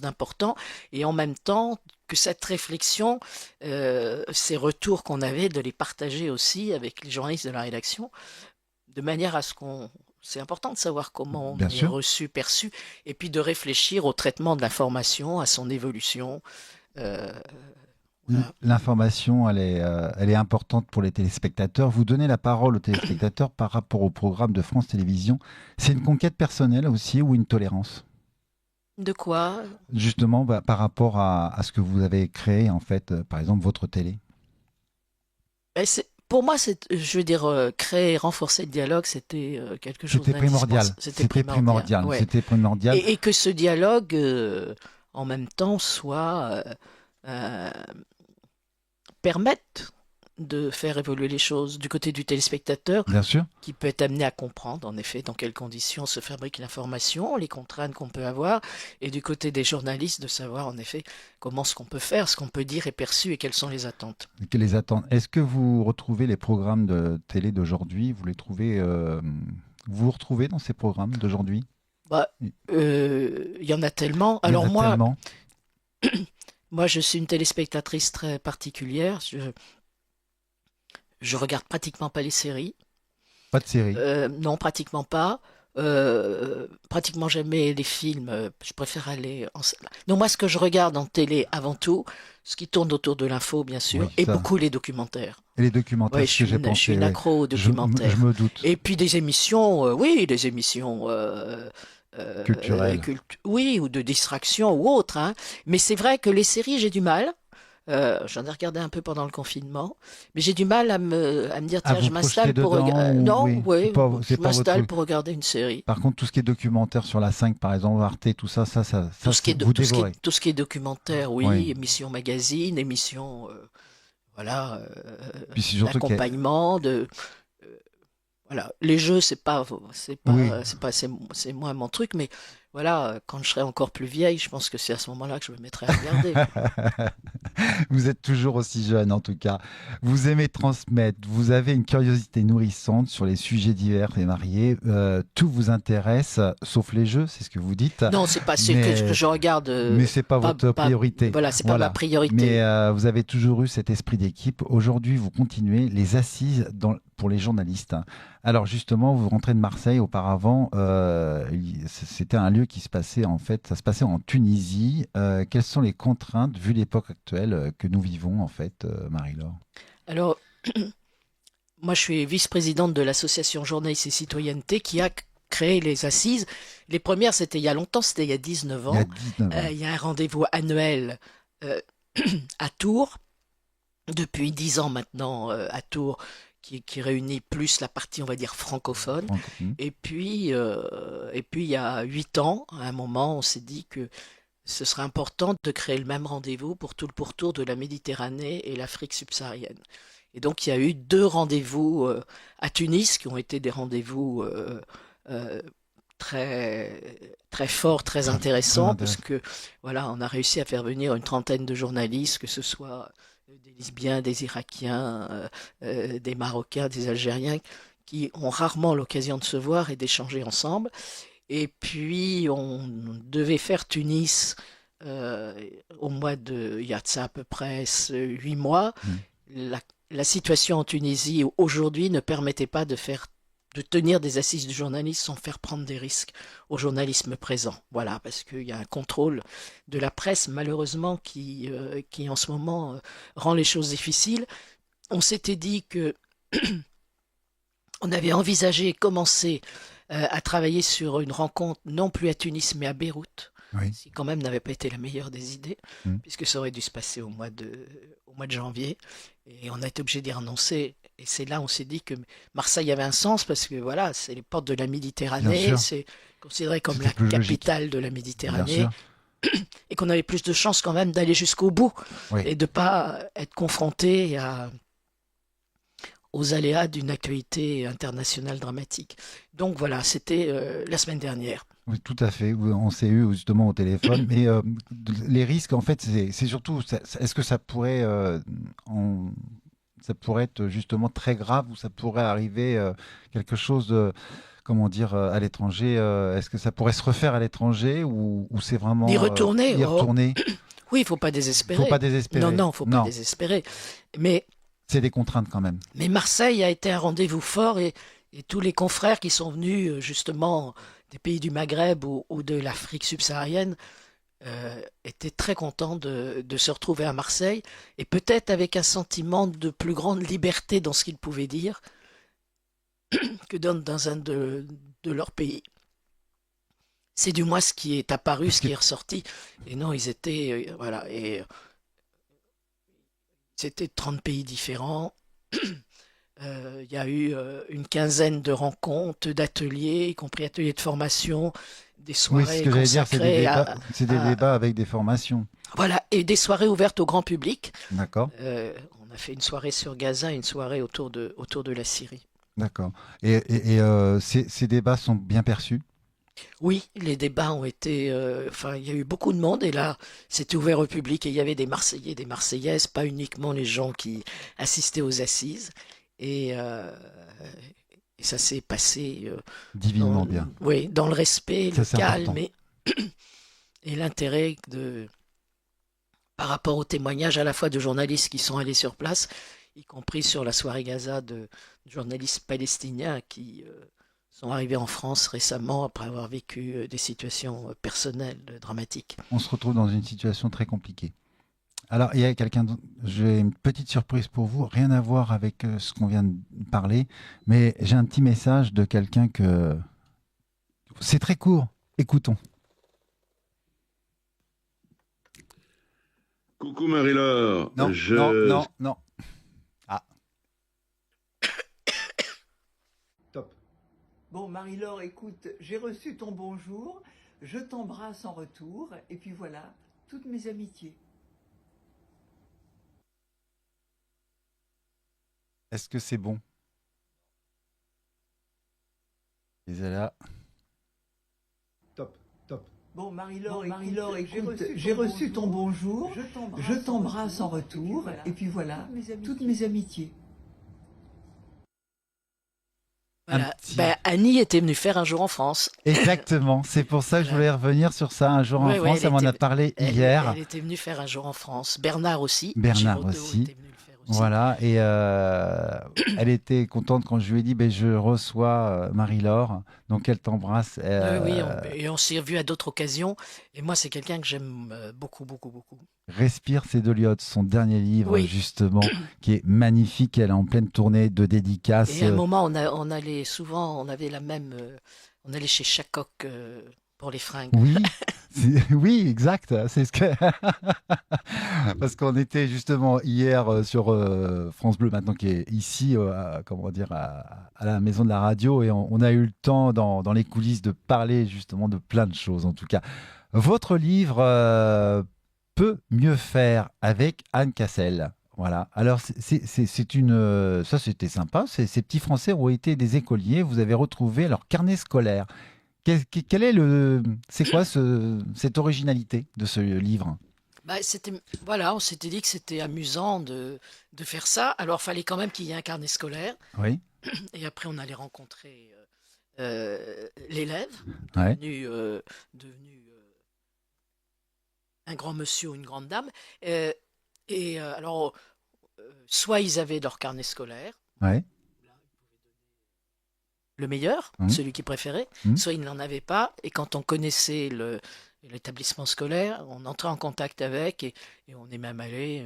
d'important, et en même temps que cette réflexion, ces retours qu'on avait, de les partager aussi avec les journalistes de la rédaction, de manière à ce qu'on... C'est important de savoir comment on Bien est sûr. reçu, perçu, et puis de réfléchir au traitement de l'information, à son évolution. Euh, voilà. L'information, elle est importante pour les téléspectateurs. Vous donnez la parole aux téléspectateurs par rapport au programme de France Télévisions. C'est une conquête personnelle aussi ou une tolérance? De quoi? Justement, bah, par rapport à ce que vous avez créé, en fait, par exemple, votre télé. Pour moi, je veux dire, créer, renforcer le dialogue, c'était quelque chose C'était primordial. d'indispensable. C'était primordial. Ouais. C'était primordial. Et que ce dialogue, en même temps, soit euh, permette de faire évoluer les choses du côté du téléspectateur, Bien sûr. qui peut être amené à comprendre, en effet, dans quelles conditions se fabrique l'information, les contraintes qu'on peut avoir, et du côté des journalistes, de savoir, en effet, comment ce qu'on peut faire, ce qu'on peut dire est perçu et quelles sont les attentes. Que les attentes. Est-ce que vous retrouvez les programmes de télé d'aujourd'hui? Vous les trouvez, vous vous retrouvez dans ces programmes d'aujourd'hui? Bah, il y en a tellement. Il y en Alors a moi, tellement. moi, je suis une téléspectatrice très particulière. Je regarde pratiquement pas les séries. Pas de série. Non, pratiquement pas. Pratiquement jamais les films. Je préfère aller en salle. Donc moi, ce que je regarde en télé avant tout, ce qui tourne autour de l'info, bien sûr, Oui, et ça. beaucoup les documentaires. Et les documentaires, Ouais, ce que j'ai je suis pensé. une Oui. accro aux Je documentaires. me doute. Et puis des émissions, oui, des émissions, Culturel. oui, ou de distraction ou autre, hein. Mais c'est vrai que les séries, j'ai du mal. J'en ai regardé un peu pendant le confinement, mais j'ai du mal à me dire, À tiens, vous je projeter m'installe pour dedans regarder. ou... Non, Oui, oui, c'est je pas votre m'installe truc. pour regarder une série. Par contre, tout ce qui est documentaire sur la 5, par exemple, Arte, tout ça, Tout ce qui est, vous dévorez. tout ce qui est documentaire, oui, Oui. émission magazine, émission, voilà, Puis c'est surtout qu'il y a... d'accompagnement, voilà. Les jeux, Oui. c'est moins mon truc, mais voilà, quand je serai encore plus vieille, je pense que c'est à ce moment-là que je me mettrai à regarder. Vous êtes toujours aussi jeune, en tout cas. Vous aimez transmettre, vous avez une curiosité nourrissante sur les sujets divers et variés. Tout vous intéresse, sauf les jeux, c'est ce que vous dites. Non, c'est pas ce que Mais, je regarde. mais c'est pas votre priorité. Voilà, c'est pas ma priorité. Mais vous avez toujours eu cet esprit d'équipe. Aujourd'hui, vous continuez les assises pour les journalistes. Alors justement, vous rentrez de Marseille. Auparavant, c'était un lieu qui se passait en fait, ça se passait en Tunisie. Quelles sont les contraintes vu l'époque actuelle que nous vivons en fait, Marie-Laure? Alors, moi, je suis vice-présidente de l'association Journalistes et Citoyenneté qui a créé les assises. Les premières, c'était il y a longtemps, c'était il y a 19 Il y a ans. 19 ans. Il y a un rendez-vous annuel euh, à Tours, depuis 10 ans maintenant à Tours, qui réunit plus la partie, on va dire, francophone. Et puis, il y a 8 ans, à un moment, on s'est dit que ce serait important de créer le même rendez-vous pour tout le pourtour de la Méditerranée et l'Afrique subsaharienne. Et donc, il y a eu 2 rendez-vous à Tunis qui ont été des rendez-vous euh, très, très forts, très intéressants, parce que voilà, on a réussi à faire venir une trentaine de journalistes, que ce soit des Libyens, des Irakiens, des Marocains, des Algériens, qui ont rarement l'occasion de se voir et d'échanger ensemble. Et puis, on devait faire Tunis au mois de, il y a de ça à peu près 8 mois. La la situation en Tunisie aujourd'hui ne permettait pas de tenir des assises du journalisme sans faire prendre des risques au journalisme présent. Voilà, parce qu'il y a un contrôle de la presse, malheureusement, qui en ce moment rend les choses difficiles. On s'était dit que on avait envisagé commencer à travailler sur une rencontre non plus à Tunis mais à Beyrouth, Oui. ce qui quand même n'avait pas été la meilleure des idées, Mm. puisque ça aurait dû se passer au mois de janvier, et on a été obligé d'y renoncer. Et c'est là on s'est dit que Marseille avait un sens, parce que voilà, c'est les portes de la Bien Méditerranée, sûr, c'est considéré comme c'était la plus logique. capitale de la Bien Méditerranée, sûr. et qu'on avait plus de chances quand même d'aller jusqu'au bout, Oui. et de pas être confronté aux aléas d'une actualité internationale dramatique. Donc voilà, c'était la semaine dernière. Oui, tout à fait. On s'est eu justement au téléphone. Mais les risques, en fait, c'est surtout, est-ce que en- ça pourrait être justement très grave ou ça pourrait arriver quelque chose, comment dire, à l'étranger est-ce que ça pourrait se refaire à l'étranger ou c'est D'y vraiment retourner, y oh, retourner? oui, il faut pas Faut pas désespérer. Non, désespérer. non, faut pas Non, désespérer. Mais, c'est des contraintes quand même. mais Marseille a été un rendez-vous fort, et tous les confrères qui sont venus justement des pays du Maghreb ou de l'Afrique subsaharienne étaient très contents de se retrouver à Marseille, et peut-être avec un sentiment de plus grande liberté dans ce qu'ils pouvaient dire que dans un de leurs pays. C'est du moins ce qui est apparu, Parce ce que qui est ressorti. Et non, ils étaient, voilà, et c'était 30 pays différents. Il y a eu une quinzaine de rencontres, d'ateliers, y compris ateliers de formation, des oui, c'est ce soirées que j'allais dire, consacrées c'est des débats avec des formations. voilà, et des soirées ouvertes au grand public. D'accord, On a fait une soirée sur Gaza et une soirée autour de la Syrie. d'accord. Ces débats sont bien perçus. Oui, les débats ont été, enfin, il y a eu beaucoup de monde, et là, c'était ouvert au public, et il y avait des Marseillais, des Marseillaises, pas uniquement les gens qui assistaient aux assises. Et, euh, et ça s'est passé Divinement bien. oui, dans le respect, Ça, le c'est calme important. et l'intérêt par rapport aux témoignages à la fois de journalistes qui sont allés sur place, y compris sur la soirée Gaza de journalistes palestiniens qui sont arrivés en France récemment après avoir vécu des situations personnelles dramatiques. On se retrouve dans une situation très compliquée. Alors, il y a j'ai une petite surprise pour vous, rien à voir avec ce qu'on vient de parler, mais j'ai un petit message de quelqu'un que... C'est très court, écoutons. Coucou Marie-Laure, Non, non, je... non, non. Ah, Top. Bon, Marie-Laure, écoute, j'ai reçu ton bonjour, je t'embrasse en retour, et puis voilà, toutes mes amitiés. est-ce que c'est bon? Là. Top, top. Bon, Marie-Laure, écoute, j'ai reçu ton bonjour, je t'embrasse en retour, et puis voilà, toutes mes amitiés. Voilà. Un petit- Ben, Annie était venue faire un jour en France. Exactement, c'est pour ça que je voulais revenir sur ça un jour en Ouais, ouais, France, elle elle m'en a était- parlé hier. Elle était venue faire un jour en France. Bernard aussi. Bernard Giraudot aussi. était venu le faire aussi. Voilà, et elle était contente quand je lui ai dit, ben, je reçois Marie-Laure, donc elle t'embrasse. Oui, oui, et on s'est revu à d'autres occasions. Et moi, c'est quelqu'un que j'aime beaucoup, beaucoup, beaucoup. Respire, c'est d'Eliott, son dernier livre, Oui. justement, qui est magnifique. Elle est en pleine tournée de dédicaces. Et à un moment, on allait souvent, on avait la même, on allait chez Chacoc pour les fringues. Oui, oui, exact. C'est ce que parce qu'on était justement hier sur France Bleu, maintenant qui est ici, comment dire, à la maison de la radio, et on a eu le temps dans les coulisses de parler justement de plein de choses. En tout cas, votre livre peut mieux faire avec Anne Cassel. Voilà. Alors c'est une ça c'était sympa. Ces petits Français ont été des écoliers. Vous avez retrouvé leur carnet scolaire. Quel est c'est quoi cette originalité de ce livre? Bah, voilà, on s'était dit que c'était amusant de faire ça. Alors, fallait quand même qu'il y ait un carnet scolaire. Oui, Et après, on allait rencontrer l'élève, ouais, devenu un grand monsieur ou une grande dame. Alors, soit ils avaient leur carnet scolaire, Ouais. le meilleur, Mmh. celui qu'ils préféraient, Mmh. soit ils n'en avaient pas, et quand on connaissait l'établissement scolaire, on entrait en contact avec, et on est même allé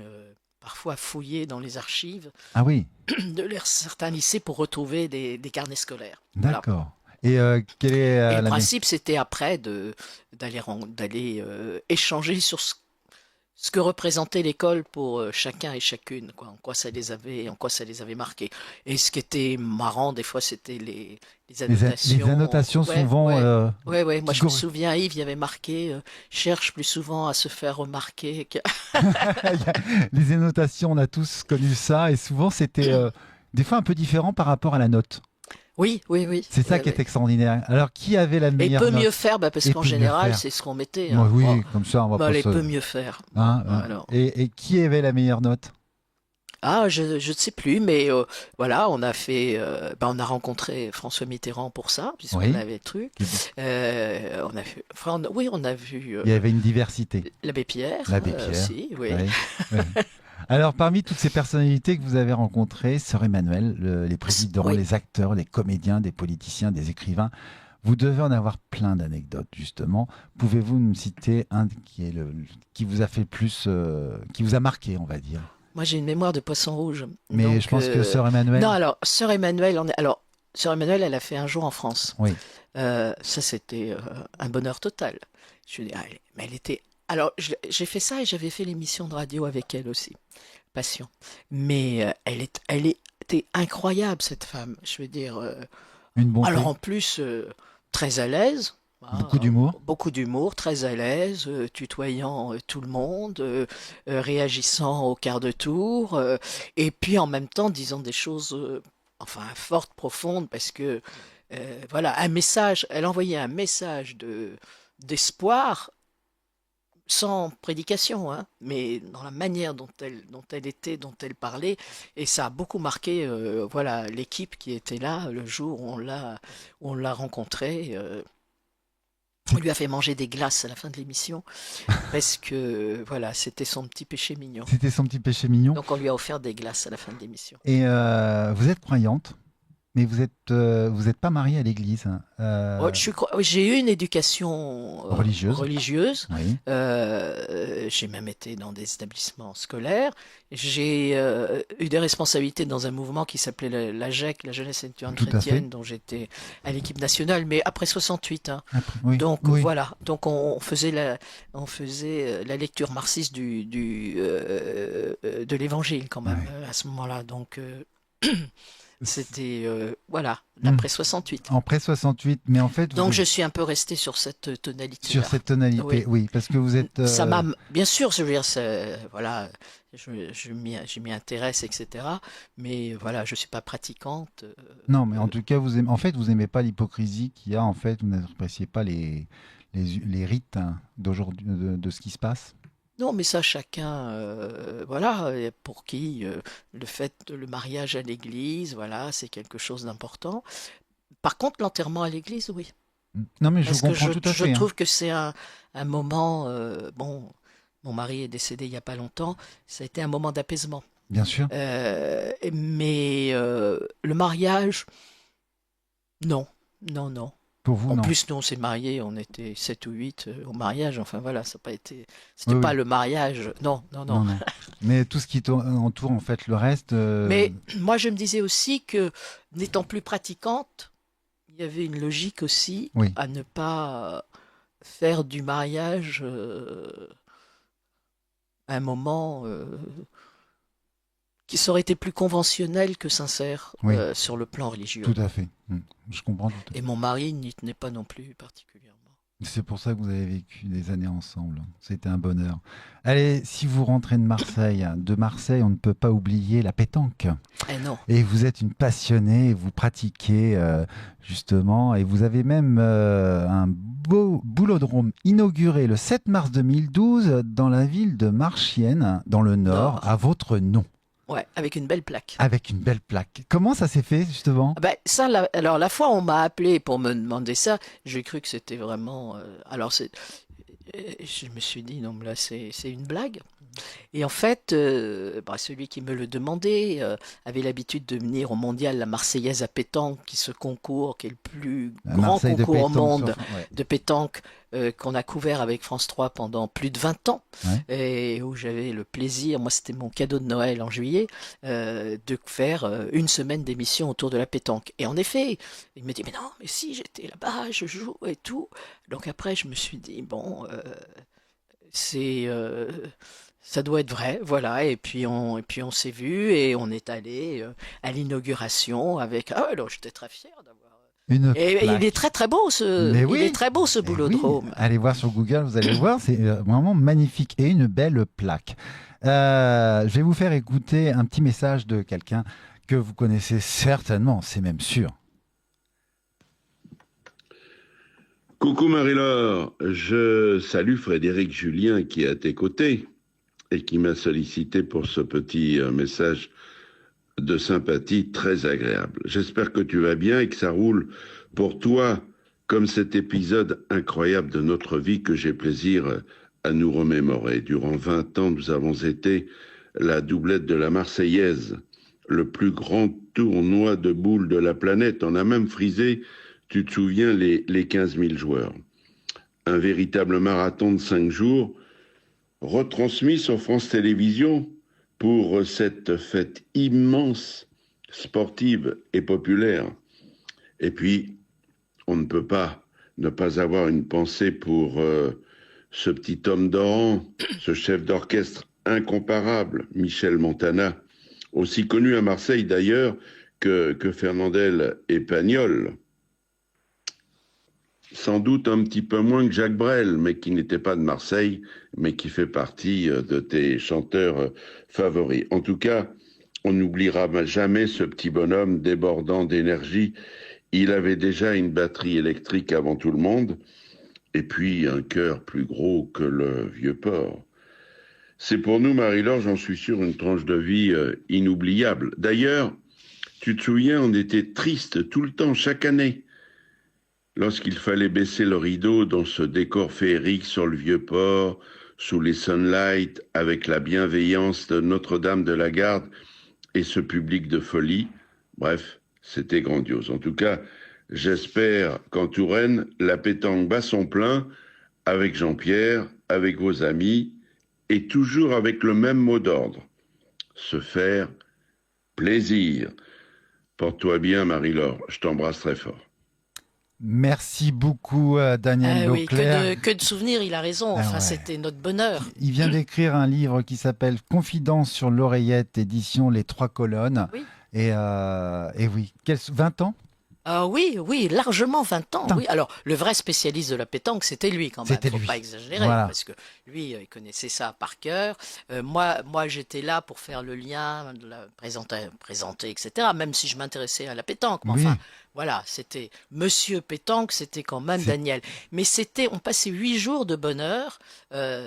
parfois fouiller dans les archives Ah oui, de certains lycées pour retrouver des carnets scolaires. Voilà. d'accord. Et quelle est Et le la principe, c'était après d'aller échanger sur ce que représentait l'école pour chacun et chacune, quoi, en quoi ça les avait marqués. Et ce qui était marrant, des fois, c'était les annotations. les annotations Ouais, souvent ouais. Moi, qui je me corre- souviens, Yves, il y avait marqué cherche plus souvent à se faire remarquer. les annotations, on a tous connu ça et souvent c'était des fois un peu différent par rapport à la note. Oui. C'est ça qui est extraordinaire. Alors qui avait la Et meilleure peut note? mieux faire, parce Et qu'en peut mieux général, faire. c'est ce qu'on mettait. Moi, Hein. oui, Oh, comme ça on va pas allez, se... peut mieux faire. Hein, Alors. et qui avait la meilleure note? Ah, je ne sais plus, mais voilà, on a fait, on a rencontré François Mitterrand pour ça, puisqu'on Oui. avait le truc. On a fait, oui, on a vu Il y avait une diversité. l'abbé Pierre, L'abbé Pierre. aussi, oui. Ouais. Ouais. Alors, parmi toutes ces personnalités que vous avez rencontrées, Sœur Emmanuel, les présidents, Oui. les acteurs, les comédiens, des politiciens, des écrivains, vous devez en avoir plein d'anecdotes, justement. Pouvez-vous me citer un qui vous a fait plus, qui vous a marqué, on va dire? Moi, j'ai une mémoire de poisson rouge. Mais Donc, je pense que Sœur Emmanuel... non, alors, Sœur Emmanuel, Sœur Emmanuel, elle a fait un jour en France. Oui. Ça, c'était un bonheur total. Je veux dire, mais elle était. Alors, j'ai fait ça et j'avais fait l'émission de radio avec elle aussi, Passion. Mais elle était incroyable, cette femme. Je veux dire. Une bonté. Alors, en plus, très à l'aise. Beaucoup d'humour. Beaucoup d'humour, très à l'aise, tutoyant tout le monde, réagissant au quart de tour, et puis en même temps disant des choses, fortes, profondes, parce que voilà, elle envoyait un message d'espoir sans prédication, hein, mais dans la manière dont elle était, dont elle parlait, et ça a beaucoup marqué, voilà, l'équipe qui était là le jour où on l'a rencontrée. On lui a fait manger des glaces à la fin de l'émission parce que voilà, c'était son petit péché mignon. C'était son petit péché mignon. Donc on lui a offert des glaces à la fin de l'émission. Et vous êtes croyante, mais vous êtes pas mariée à l'église. J'ai eu une éducation religieuse. Oui. J'ai même été dans des établissements scolaires. J'ai eu des responsabilités dans un mouvement qui s'appelait la JEC, la Jeunesse étudiante Tout à fait. chrétienne, dont j'étais à l'équipe nationale, mais après 68. Hein. Après, oui. Donc Oui. voilà, donc on faisait la lecture marxiste de l'Évangile quand même à ce moment-là. Donc c'était voilà, d'après 68. Après 68, mais en fait... Donc je suis un peu resté sur cette tonalité. Sur cette tonalité, oui, parce que vous êtes... Ça m'a, bien sûr, je veux dire, voilà, je m'y intéresse, etc. Mais voilà, je suis pas pratiquante. Non, mais en tout cas, vous aimez pas l'hypocrisie qu'il y a, en fait, vous n'appréciez pas les rites d'aujourd'hui, de ce qui se passe. Non, mais ça, chacun, voilà, pour qui le mariage à l'église, voilà, c'est quelque chose d'important. Par contre, l'enterrement à l'église, oui. Non, mais je Parce vous que comprends tout à fait. je trouve que c'est un moment, bon, mon mari est décédé il y a pas longtemps, ça a été un moment d'apaisement. Bien sûr. Mais le mariage, non. Pour vous, En non. plus, nous, on s'est mariés, on était 7 ou 8 au mariage. Enfin, voilà, ça n'a pas été. C'était Oui, pas oui. le mariage. Non. Non. Mais tout ce qui entoure, en fait, le reste... Mais moi, je me disais aussi que, n'étant plus pratiquante, il y avait une logique aussi Oui. à ne pas faire du mariage un moment qui aurait été plus conventionnel que sincère Oui. sur le plan religieux. Tout à fait. Je comprends tout à fait. Et mon mari n'y tenait pas non plus particulièrement. C'est pour ça que vous avez vécu des années ensemble. C'était un bonheur. Allez, si vous rentrez de Marseille, on ne peut pas oublier la pétanque. Eh non. Et vous êtes une passionnée, vous pratiquez justement, et vous avez même un beau boulodrome inauguré le 7 mars 2012 dans la ville de Marchiennes, dans le Nord, à votre nom. Ouais, avec une belle plaque. Avec une belle plaque. Comment ça s'est fait justement? Ben, ça, alors la fois où on m'a appelé pour me demander ça, j'ai cru que c'était vraiment. Alors Et je me suis dit, non, mais là, c'est une blague. Et en fait, celui qui me le demandait avait l'habitude de venir au mondial la Marseillaise à pétanque, ce concours, qui est le plus À grand Marseille de concours au pétanque. monde Ouais. de pétanque qu'on a couvert avec France 3 pendant plus de 20 ans, Ouais. et où j'avais le plaisir, moi c'était mon cadeau de Noël en juillet, de faire une semaine d'émission autour de la pétanque. Et en effet, il me dit, mais non, mais si, j'étais là-bas, je joue et tout. Donc après, je me suis dit, bon, c'est ça doit être vrai, voilà. Et puis on s'est vu et on est allé à l'inauguration avec. Ah, alors j'étais très fier d'avoir. Une Et il est plaque. très très beau Mais il oui, est très beau ce eh oui. boulodrome. Allez voir sur Google, vous allez voir, c'est vraiment magnifique et une belle plaque. Je vais vous faire écouter un petit message de quelqu'un que vous connaissez certainement, c'est même sûr. Coucou Marie-Laure, je salue Frédéric Julien qui est à tes côtés et qui m'a sollicité pour ce petit message de sympathie très agréable. J'espère que tu vas bien et que ça roule pour toi comme cet épisode incroyable de notre vie que j'ai plaisir à nous remémorer. Durant 20 ans, nous avons été la doublette de la Marseillaise, le plus grand tournoi de boules de la planète. On a même frisé, tu te souviens, les 15 000 joueurs. Un véritable marathon de 5 jours, retransmis sur France Télévisions pour cette fête immense, sportive et populaire. Et puis, on ne peut pas ne pas avoir une pensée pour ce petit homme d'Oran, ce chef d'orchestre incomparable, Michel Montana, aussi connu à Marseille d'ailleurs que Fernandel et Pagnol. Sans doute un petit peu moins que Jacques Brel, mais qui n'était pas de Marseille, mais qui fait partie de tes chanteurs favoris. En tout cas, on n'oubliera jamais ce petit bonhomme débordant d'énergie. Il avait déjà une batterie électrique avant tout le monde, et puis un cœur plus gros que le vieux port. C'est pour nous, Marie-Laure, j'en suis sûr, une tranche de vie inoubliable. D'ailleurs, tu te souviens, on était tristes tout le temps, chaque année, lorsqu'il fallait baisser le rideau dans ce décor féerique sur le vieux port, sous les sunlights, avec la bienveillance de Notre-Dame de la Garde et ce public de folie. Bref, c'était grandiose. En tout cas, j'espère qu'en Touraine, la pétanque bat son plein avec Jean-Pierre, avec vos amis, et toujours avec le même mot d'ordre, se faire plaisir. Porte-toi bien, Marie-Laure. Je t'embrasse très fort. Merci beaucoup, Daniel Oui, Leclerc. que de souvenirs, il a raison. Enfin, ouais. c'était notre bonheur. Il vient d'écrire un livre qui s'appelle Confidence sur l'oreillette, édition Les Trois Colonnes. Oui. Et oui, 20 ans? Oui, largement 20 ans. Putain. Oui. Alors, le vrai spécialiste de la pétanque, c'était lui quand même. C'était Faut lui. pas exagérer, Voilà. parce que lui, il connaissait ça par cœur. Moi, j'étais là pour faire le lien, présenter, etc. Même si je m'intéressais à la pétanque. Mais Oui. enfin, voilà, c'était Monsieur Pétanque, c'était quand même Daniel. Mais on passait 8 jours de bonheur.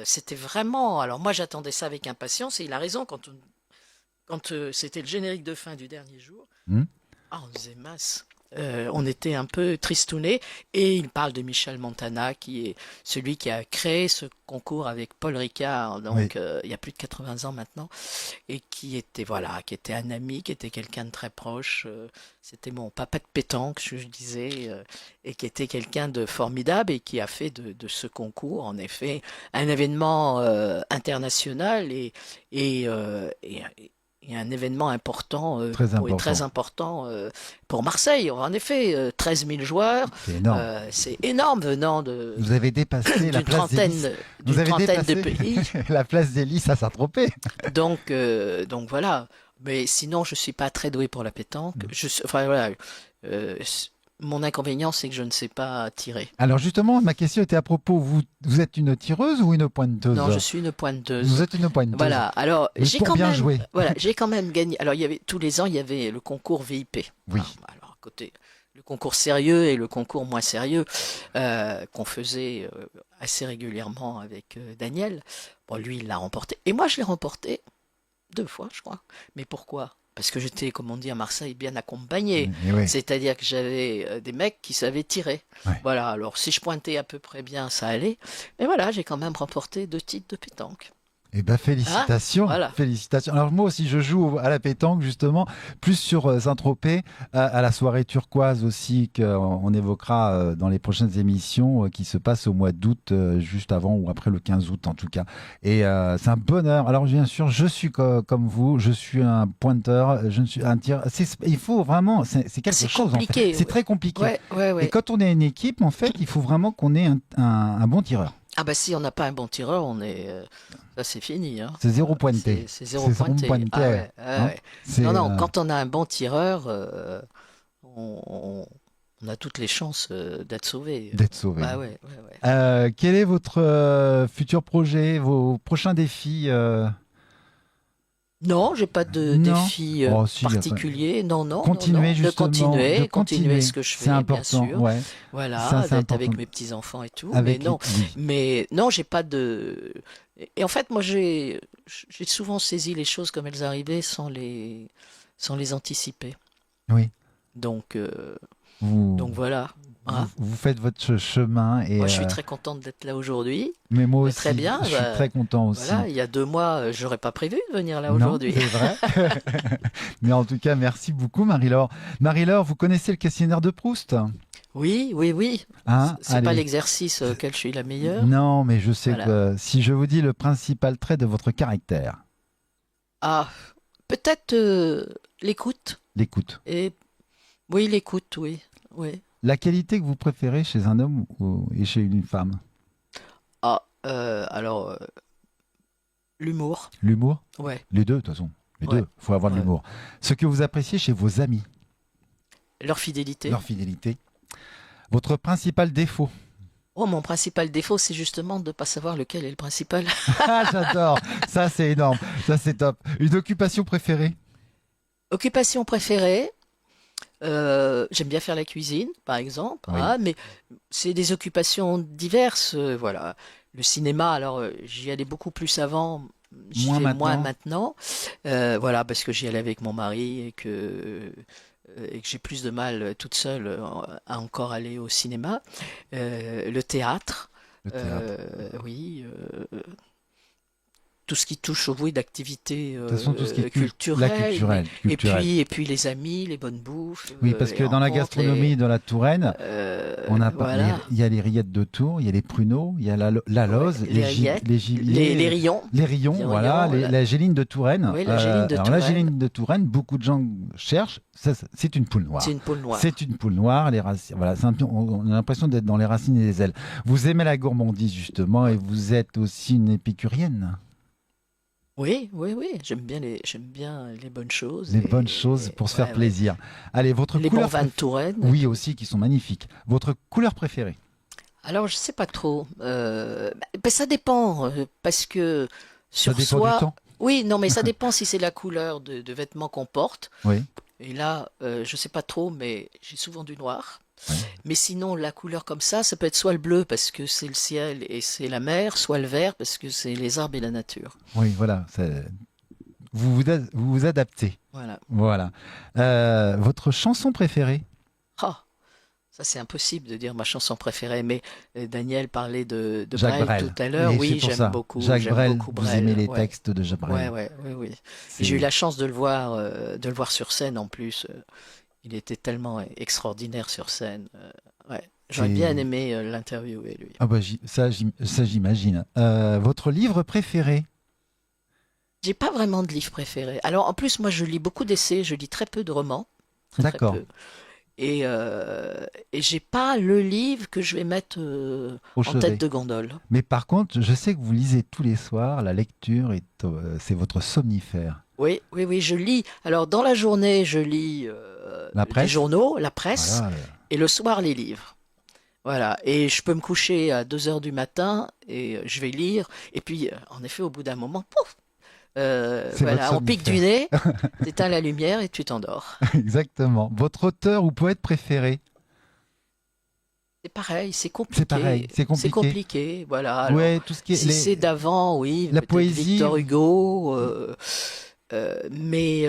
C'était vraiment. Alors moi, j'attendais ça avec impatience. Et il a raison quand c'était le générique de fin du dernier jour. On disait mince. On était un peu tristounés, et il parle de Michel Montana, qui est celui qui a créé ce concours avec Paul Ricard, donc il y a plus de 80 ans maintenant, et qui était un ami, qui était quelqu'un de très proche. C'était mon papa de pétanque, je disais, et qui était quelqu'un de formidable, et qui a fait de ce concours, en effet, un événement international et un événement important, très important pour Marseille. En effet, 13 000 joueurs, c'est énorme venant de. Vous avez dépassé la place d'Hélice. D'une trentaine de pays. La place d'Hélice à Saint-Tropez. Donc voilà. Mais sinon, je suis pas très doué pour la pétanque. Mon inconvénient, c'est que je ne sais pas tirer. Alors justement, ma question était à propos, vous êtes une tireuse ou une pointeuse? Non, je suis une pointeuse. Vous êtes une pointeuse. Voilà, alors j'ai quand même gagné. Alors tous les ans, il y avait le concours VIP. Oui. Alors à côté, le concours sérieux et le concours moins sérieux qu'on faisait assez régulièrement avec Daniel. Bon, lui, il l'a remporté. Et moi, je l'ai remporté 2 fois, je crois. Mais pourquoi? parce que j'étais, comme on dit à Marseille, bien accompagné. Et oui. C'est-à-dire que j'avais des mecs qui savaient tirer. Ouais. Voilà, alors si je pointais à peu près bien, ça allait. Mais voilà, j'ai quand même remporté 2 titres de pétanque. Eh ben félicitations, voilà. félicitations. Alors moi aussi je joue à la pétanque justement, plus sur Saint-Tropez, à la soirée turquoise aussi qu'on évoquera dans les prochaines émissions qui se passe au mois d'août, juste avant ou après le 15 août en tout cas. Et c'est un bonheur. Alors bien sûr, je suis comme vous, je suis un pointeur, je ne suis un tireur. Il faut vraiment, c'est quelque C'est chose compliqué, en fait. C'est ouais. très compliqué. Ouais. Et quand on est une équipe, en fait, il faut vraiment qu'on ait un bon tireur. Ah bah si on n'a pas un bon tireur, on est... ça c'est fini. Hein. C'est zéro pointé. C'est zéro pointé. Ah ouais, hein. ouais. C'est, Non, quand on a un bon tireur, on a toutes les chances d'être sauvé. d'être sauvé. Ah ouais. Quel est votre futur projet, vos prochains défis Non, j'ai pas de Non. défi Oh, si, particulier. Non. continuer De justement, continuer ce que je fais, c'est important. bien sûr. Ouais. Voilà, Ça, c'est d'être important. avec mes petits-enfants et tout. Avec Mais non, oui. mais non, j'ai pas de... Et en fait, moi, j'ai souvent saisi les choses comme elles arrivaient sans les anticiper. Oui. Donc Vous, voilà. Hein. vous faites votre chemin et Moi, je suis très contente d'être là aujourd'hui. mais moi aussi, très bien, je suis bah, très content aussi. Voilà, il y a 2 mois, j'aurais pas prévu de venir là Non, aujourd'hui. c'est vrai. Mais en tout cas, merci beaucoup, Marie-Laure. Marie-Laure, vous connaissez le questionnaire de Proust? Oui. Hein, C'est pas allez. l'exercice auquel je suis la meilleure. Non, mais je sais Voilà. que si je vous dis le principal trait de votre caractère, Ah, peut-être l'écoute. l'écoute. Et oui, l'écoute, oui. La qualité que vous préférez chez un homme et chez une femme? Ah, alors l'humour. L'humour? Ouais. Les deux, de toute façon. Les Ouais. deux, il faut avoir de Ouais. l'humour. Ce que vous appréciez chez vos amis, Leur fidélité. leur fidélité. Votre principal défaut? Oh, mon principal défaut, c'est justement de ne pas savoir lequel est le principal. Ah, j'adore. Ça, c'est énorme. Ça, c'est top. Une occupation préférée? Occupation préférée. J'aime bien faire la cuisine, par exemple, Oui. hein, mais c'est des occupations diverses. Voilà. Le cinéma, alors j'y allais beaucoup plus avant, j'y Moins vais moins maintenant. maintenant. Voilà, parce que j'y allais avec mon mari et que j'ai plus de mal toute seule à encore aller au cinéma. Le théâtre, Le théâtre. oui. Tout ce qui touche au bruit d'activité De toute façon, tout ce qui est la culturelle. culturelle. Et puis les amis, les bonnes bouffes. Oui, parce que les dans la rencontres, gastronomie de la Touraine, on a pas, voilà. il y a les rillettes de Tours, il y a les pruneaux, il y a la lose, Ouais, les rillettes, les gibiers, les rayons. les rayons, Les voilà, rayons, la géline de Touraine. Oui, la géline de alors la Touraine. géline de Touraine, beaucoup de gens cherchent, c'est une poule noire. C'est une poule noire. C'est une poule noire, les racines. Voilà, on a l'impression d'être dans les racines et les ailes. Vous aimez la gourmandise justement et vous êtes aussi une épicurienne. Oui. J'aime bien les bonnes choses. Les bonnes choses pour se faire ouais. plaisir. Allez, votre Les couleur bons vins de Touraine. Oui, aussi, qui sont magnifiques. Votre couleur préférée? Alors, je sais pas trop. Ça dépend, parce que Ça sur dépend soi. du temps. Oui, non, mais ça dépend si c'est la couleur de vêtements qu'on porte. Oui. Et là, je sais pas trop, mais j'ai souvent du noir. Ouais. Mais sinon, la couleur comme ça peut être soit le bleu parce que c'est le ciel et c'est la mer, soit le vert parce que c'est les arbres et la nature. Oui, voilà. Vous vous adaptez. Voilà. Voilà. Votre chanson préférée? Ah, ça c'est impossible de dire ma chanson préférée, mais Daniel parlait de Jacques Brel Brel. tout à l'heure. Et Oui, c'est pour j'aime ça. beaucoup. Jacques j'aime Brel, beaucoup vous Brel, aimez les ouais. textes de Jacques Brel. Oui. C'est- J'ai eu la chance de le voir sur scène en plus. Il était tellement extraordinaire sur scène. Ouais. J'aurais C'est- bien aimé l'interviewer, lui. Ah bah, ça, j'imagine. Votre livre préféré? J'ai pas vraiment de livre préféré. Alors, en plus, moi, je lis beaucoup d'essais, je lis très peu de romans. Très D'accord. peu. Et j'ai pas le livre que je vais mettre Au en chevet. tête de gondole. Mais par contre, je sais que vous lisez tous les soirs. La lecture, c'est votre somnifère. Oui, je lis. Alors, dans la journée, je lis La presse. les journaux, la presse, Voilà. et le soir, les livres. Voilà. Et je peux me coucher à 2 heures du matin et je vais lire. Et puis, en effet, au bout d'un moment, pouf, voilà, votre on pique du nez, t'éteins la lumière et tu t'endors. Exactement. Votre auteur ou poète préféré? C'est pareil, c'est compliqué. C'est pareil, c'est compliqué. C'est compliqué, voilà. Alors, Ouais, tout ce qui est si c'est d'avant, oui, la peut-être poésie. Victor Hugo, Oui,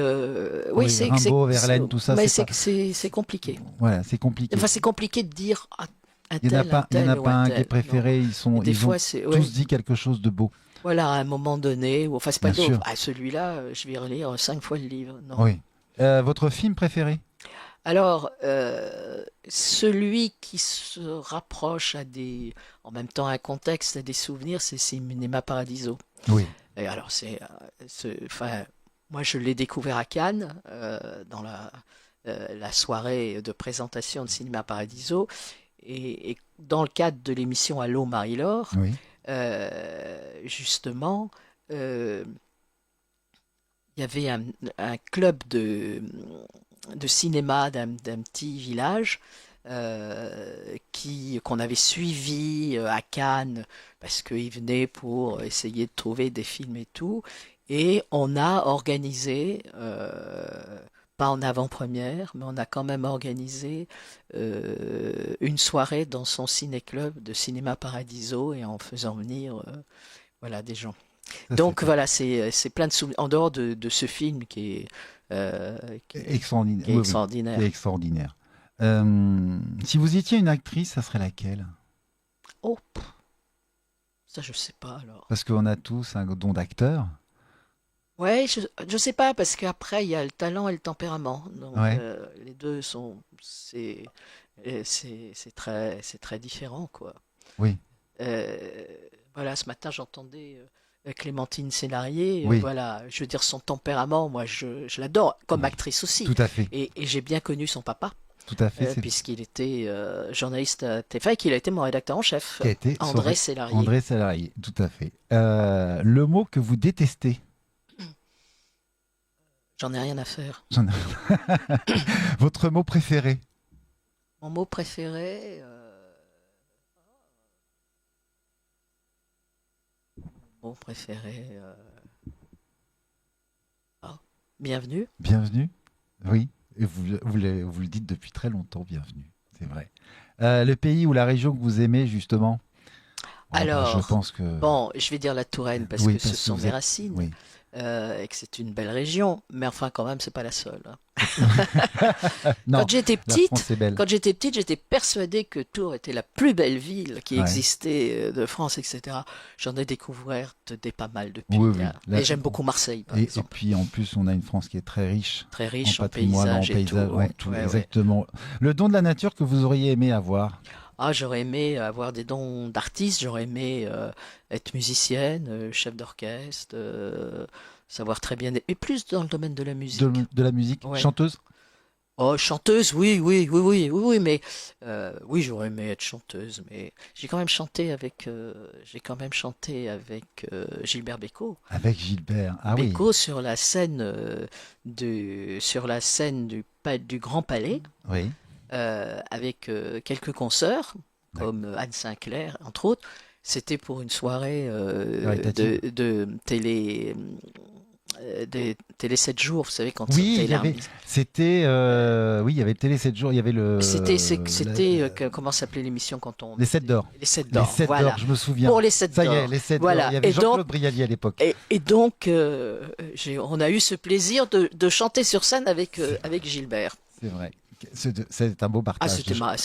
Oui, Rimbaud, Verlaine, tout ça, mais c'est pas... c'est compliqué. Voilà, c'est compliqué. Enfin, c'est compliqué de dire un Il n'y en a tel, un pas, il y en tel a ou pas un un qui est tel. préféré. Non. Des Ils ont fois, c'est tous dit quelque chose de beau. voilà, à un moment donné, ou enfin, c'est pas Bien le dos. sûr. Ah, celui-là, je vais relire 5 fois le livre. Non. Oui. Votre film préféré? Alors, celui qui se rapproche en même temps, un contexte, à des souvenirs, c'est Cinéma Paradiso. Oui. Et alors, enfin, moi, je l'ai découvert à Cannes, dans la soirée de présentation de Cinéma Paradiso, et dans le cadre de l'émission Allô Marie-Laure, Oui. justement, il y avait un club de cinéma d'un petit village qu'on avait suivi à Cannes parce qu'ils venaient pour essayer de trouver des films et tout. Et on a organisé, pas en avant-première, mais on a quand même organisé une soirée dans son ciné-club de Cinéma Paradiso et en faisant venir voilà, des gens. Ça, Donc c'est voilà, c'est plein de souvenirs. En dehors de ce film qui est extraordinaire. qui est Oui, oui, extraordinaire. qui est extraordinaire. Si vous étiez une actrice, ça serait laquelle? Oh, ça je sais pas alors. Parce qu'on a tous un don d'acteur. Ouais, je sais pas parce qu'après il y a le talent et le tempérament. Donc Ouais. les deux c'est très différent quoi. Oui. Euh, voilà, ce matin j'entendais Clémentine Sénarié. Oui. Voilà, je veux dire son tempérament, moi je l'adore comme Oui. actrice aussi. Tout à fait. Et j'ai bien connu son papa. Tout à fait. Puisqu'il était journaliste à TF1 et qu'il a été mon rédacteur en chef, Qui a été André Sélarié. André Sélarié, tout à fait. Le mot que vous détestez? J'en ai rien à faire. Votre mot préféré? Mon mot préféré, mot préféré, bienvenue. Bienvenue. Oui. Et vous le dites depuis très longtemps, bienvenue. C'est vrai. Le pays ou la région que vous aimez, justement? Alors, je pense que... bon, je vais dire la Touraine parce Oui, que parce ce que sont vous mes êtes- racines Oui. et que c'est une belle région, mais enfin quand même c'est pas la seule. Hein. Non, Quand j'étais la petite, France est belle. Quand j'étais petite, j'étais persuadée que Tours était la plus belle ville qui Ouais. existait de France, etc. J'en ai découvert pas mal depuis. Oui, oui. Hein. Là- Et j'aime beaucoup Marseille, par Et exemple. puis en plus, on a une France qui est très riche Très riche en patrimoine, paysages et tout. en Ouais, tout, ouais, ouais. exactement. Le don de la nature que vous auriez aimé avoir? Ah, j'aurais aimé avoir des dons d'artiste, j'aurais aimé être musicienne, chef d'orchestre, savoir très bien. Et plus dans le domaine de la musique. De la musique? Ouais. Chanteuse? Oh, chanteuse, oui, mais oui, j'aurais aimé être chanteuse, mais j'ai quand même chanté avec Gilbert Bécaud. Avec Gilbert. Ah oui. Bécaud sur la scène du Grand Palais, Oui. avec quelques consoeurs, Ouais. comme Anne Sinclair, entre autres. C'était pour une soirée Caritative. de télé 7 jours, vous savez, quand Oui, c'était il y avait, c'était, oui, il y avait Télé 7 jours, il y avait le... comment s'appelait l'émission quand on... Les 7 d'or. Les 7 Les d'or, 7 voilà. d'or, je me souviens. Pour les 7 Ça y d'or. est, les 7 Voilà. d'or. Il y avait Et Jean-Claude donc- Brialy à l'époque. Et donc, on a eu ce plaisir de chanter sur scène avec Gilbert. C'est vrai. C'est un beau partage. Ah, c'était marrant.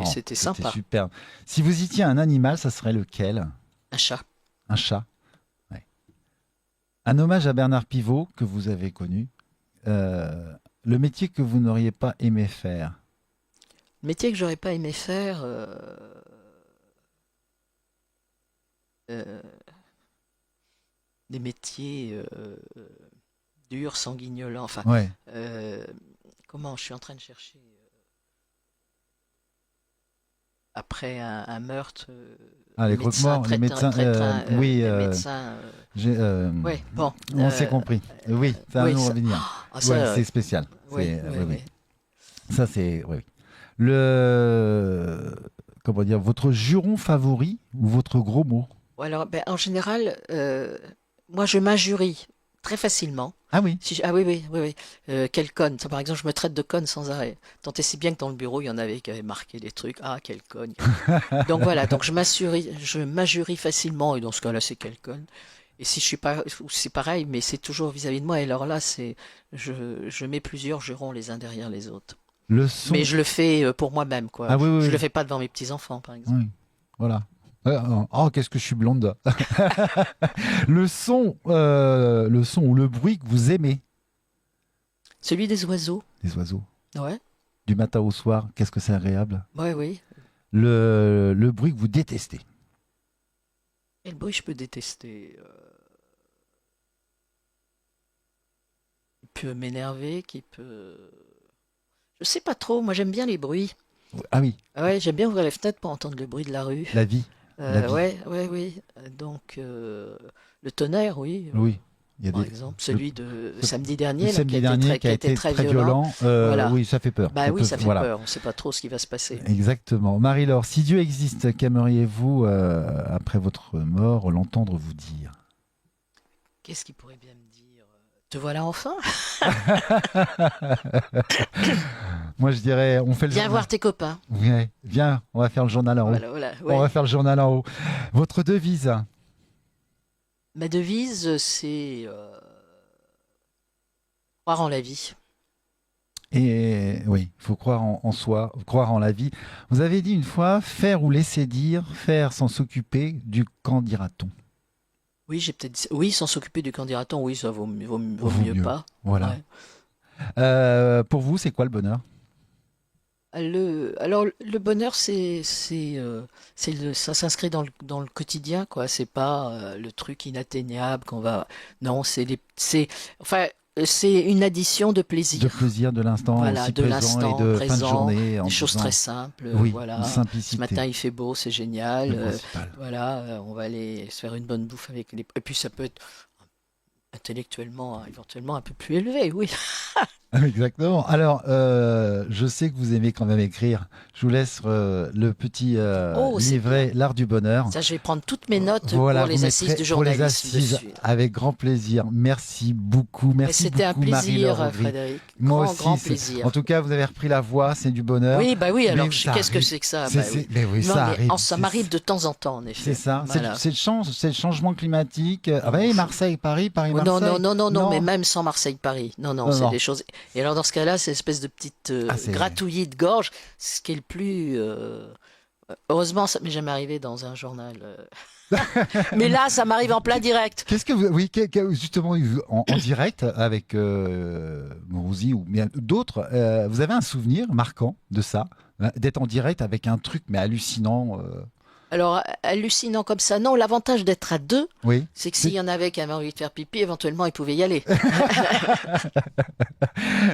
c'était sympa. C'était superbe. Si vous étiez un animal, ça serait lequel? Un chat. Un chat. Ouais. Un hommage à Bernard Pivot que vous avez connu. Le métier que vous n'auriez pas aimé faire. Le métier que j'aurais pas aimé faire... des métiers durs, sanguignolants. Enfin, Ouais. comment je suis en train de chercher après un meurtre. Ah, les croque-morts, les médecins. Oui, les médecins. Ouais, bon. on s'est compris. Oui, ça va oui, nous ça- revenir. Ah, ça, Ouais, c'est spécial. oui, C'est- oui, oui, oui. oui. Ça, c'est. Oui. Comment dire, votre juron favori ou votre gros mot? Bon, alors, ben, en général, moi, je m'injurie très facilement. Ah oui. Ah oui. Quelle conne. Ça, par exemple, je me traite de conne sans arrêt. Tant et si bien que dans le bureau, il y en avait qui avaient marqué des trucs. Ah, quelle conne. Donc voilà, donc je m'injurie facilement, et dans ce cas-là, c'est quelle conne. Et si je suis pas, c'est pareil, mais c'est toujours vis-à-vis de moi. Et alors là, je mets plusieurs jurons les uns derrière les autres. Le son. Mais je le fais pour moi-même, quoi. Ah oui, oui, Je oui. le fais pas devant mes petits-enfants, par exemple. Oui, voilà. Oh, qu'est-ce que je suis blonde. Le son ou le bruit que vous aimez, Celui des oiseaux. les oiseaux, Ouais, du matin au soir, qu'est-ce que c'est agréable. ouais, oui. Le bruit que vous détestez. Quel bruit je peux détester? Qui peut m'énerver, qui peut... Je sais pas trop, moi j'aime bien les bruits. Ah oui, Ah ouais, j'aime bien ouvrir les fenêtres pour entendre le bruit de la rue. la vie. la vie. Ouais, ouais, oui. Donc, le tonnerre, oui, Oui, il y a par des... exemple. Celui de samedi Le dernier, là, samedi qui a dernier été qui a été très violent. violent. Oui, ça fait peur. Bah oui, ça fait voilà. peur. On sait pas trop ce qui va se passer. Exactement. Marie-Laure, si Dieu existe, qu'aimeriez-vous, après votre mort, l'entendre vous dire? Qu'est-ce qu'il pourrait bien me dire? Te voilà enfin? Moi, je dirais, on fait le Viens journal. voir tes copains. Ouais, viens, on va faire le journal en haut. Voilà, voilà. On va Ouais. faire le journal en haut. Votre devise? Ma devise, c'est croire en la vie. Et oui, il faut croire en soi, croire en la vie. Vous avez dit une fois, faire ou laisser dire, faire sans s'occuper du qu'en dira-t-on. Oui, j'ai peut-être dit... Oui, sans s'occuper du candidaton, oui, ça vaut Vaut mieux mieux. pas. Voilà. Pour vous, c'est quoi le bonheur? Alors, le bonheur, ça s'inscrit dans le quotidien, quoi. C'est pas le truc inatteignable qu'on va. Non, c'est une addition de De plaisir. plaisir de l'instant Voilà, aussi de présent l'instant et de fin de présent, journée. En des choses disant, très simples. oui, Voilà. une Ce simplicité. matin, il fait beau, c'est génial. Le principal. Voilà, on va aller se faire une bonne bouffe avec les. Et puis, ça peut être intellectuellement, éventuellement un peu plus élevé, oui. Exactement. Alors, je sais que vous aimez quand même écrire. Je vous laisse le petit Oh, c'est livret L'Art du Bonheur. Ça, je vais prendre toutes mes notes Voilà, pour les vous assises mettrez du pour les journalisme assises dessus. avec grand plaisir. Merci beaucoup. Et Merci c'était un beaucoup, Marie-Laure plaisir, Aubry. Frédéric. Moi Grand aussi. plaisir. En tout cas, vous avez repris la voix, c'est du bonheur. Oui, bah oui, alors Mais ça qu'est-ce que arrive. c'est que ça? C'est- Bah c'est- oui. Mais oui, Non, ça mais arrive. ça m'arrive de temps en temps, en effet. C'est ça. Voilà. C'est le changement climatique. Ah bah oui, Marseille, Paris, Paris-Marseille. Non, mais même sans Marseille-Paris. Non, Non, c'est non. des choses. Et alors, dans ce cas-là, c'est une espèce de petite c'est- gratouillis de gorge, ce qui est le plus. Heureusement, ça m'est jamais arrivé dans un journal. Mais là, ça m'arrive en plein direct. Qu'est-ce que vous, oui, justement, en direct avec Mourouzi ou bien d'autres, vous avez un souvenir marquant de ça, hein, d'être en direct avec un truc mais hallucinant. Alors, hallucinant comme ça. Non, l'avantage d'être à deux, Oui. c'est que s'il y en avait qui avaient envie de faire pipi, éventuellement, ils pouvaient y aller.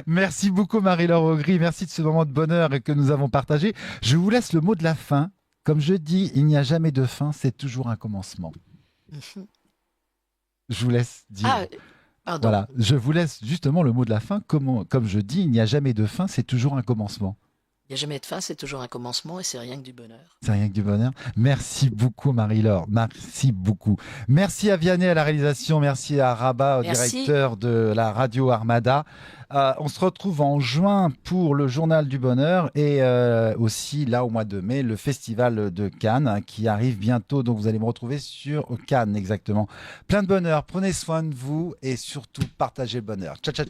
Merci beaucoup Marie-Laure Aubry, merci de ce moment de bonheur que nous avons partagé. Je vous laisse le mot de la fin. Comme je dis, il n'y a jamais de fin, c'est toujours un commencement. Je vous laisse dire. Ah, pardon. Voilà, je vous laisse justement le mot de la fin. Comme je dis, il n'y a jamais de fin, c'est toujours un commencement. Il n'y a jamais de fin, c'est toujours un commencement et c'est rien que du bonheur. C'est rien que du bonheur. Merci beaucoup Marie-Laure, merci beaucoup. Merci à Vianney à la réalisation, merci à Rabat, Merci. directeur de la radio Armada. On se retrouve en juin pour le Journal du Bonheur et aussi là au mois de mai, le Festival de Cannes hein, qui arrive bientôt. Donc vous allez me retrouver sur Cannes exactement. Plein de bonheur, prenez soin de vous et surtout partagez le bonheur. Ciao, ciao.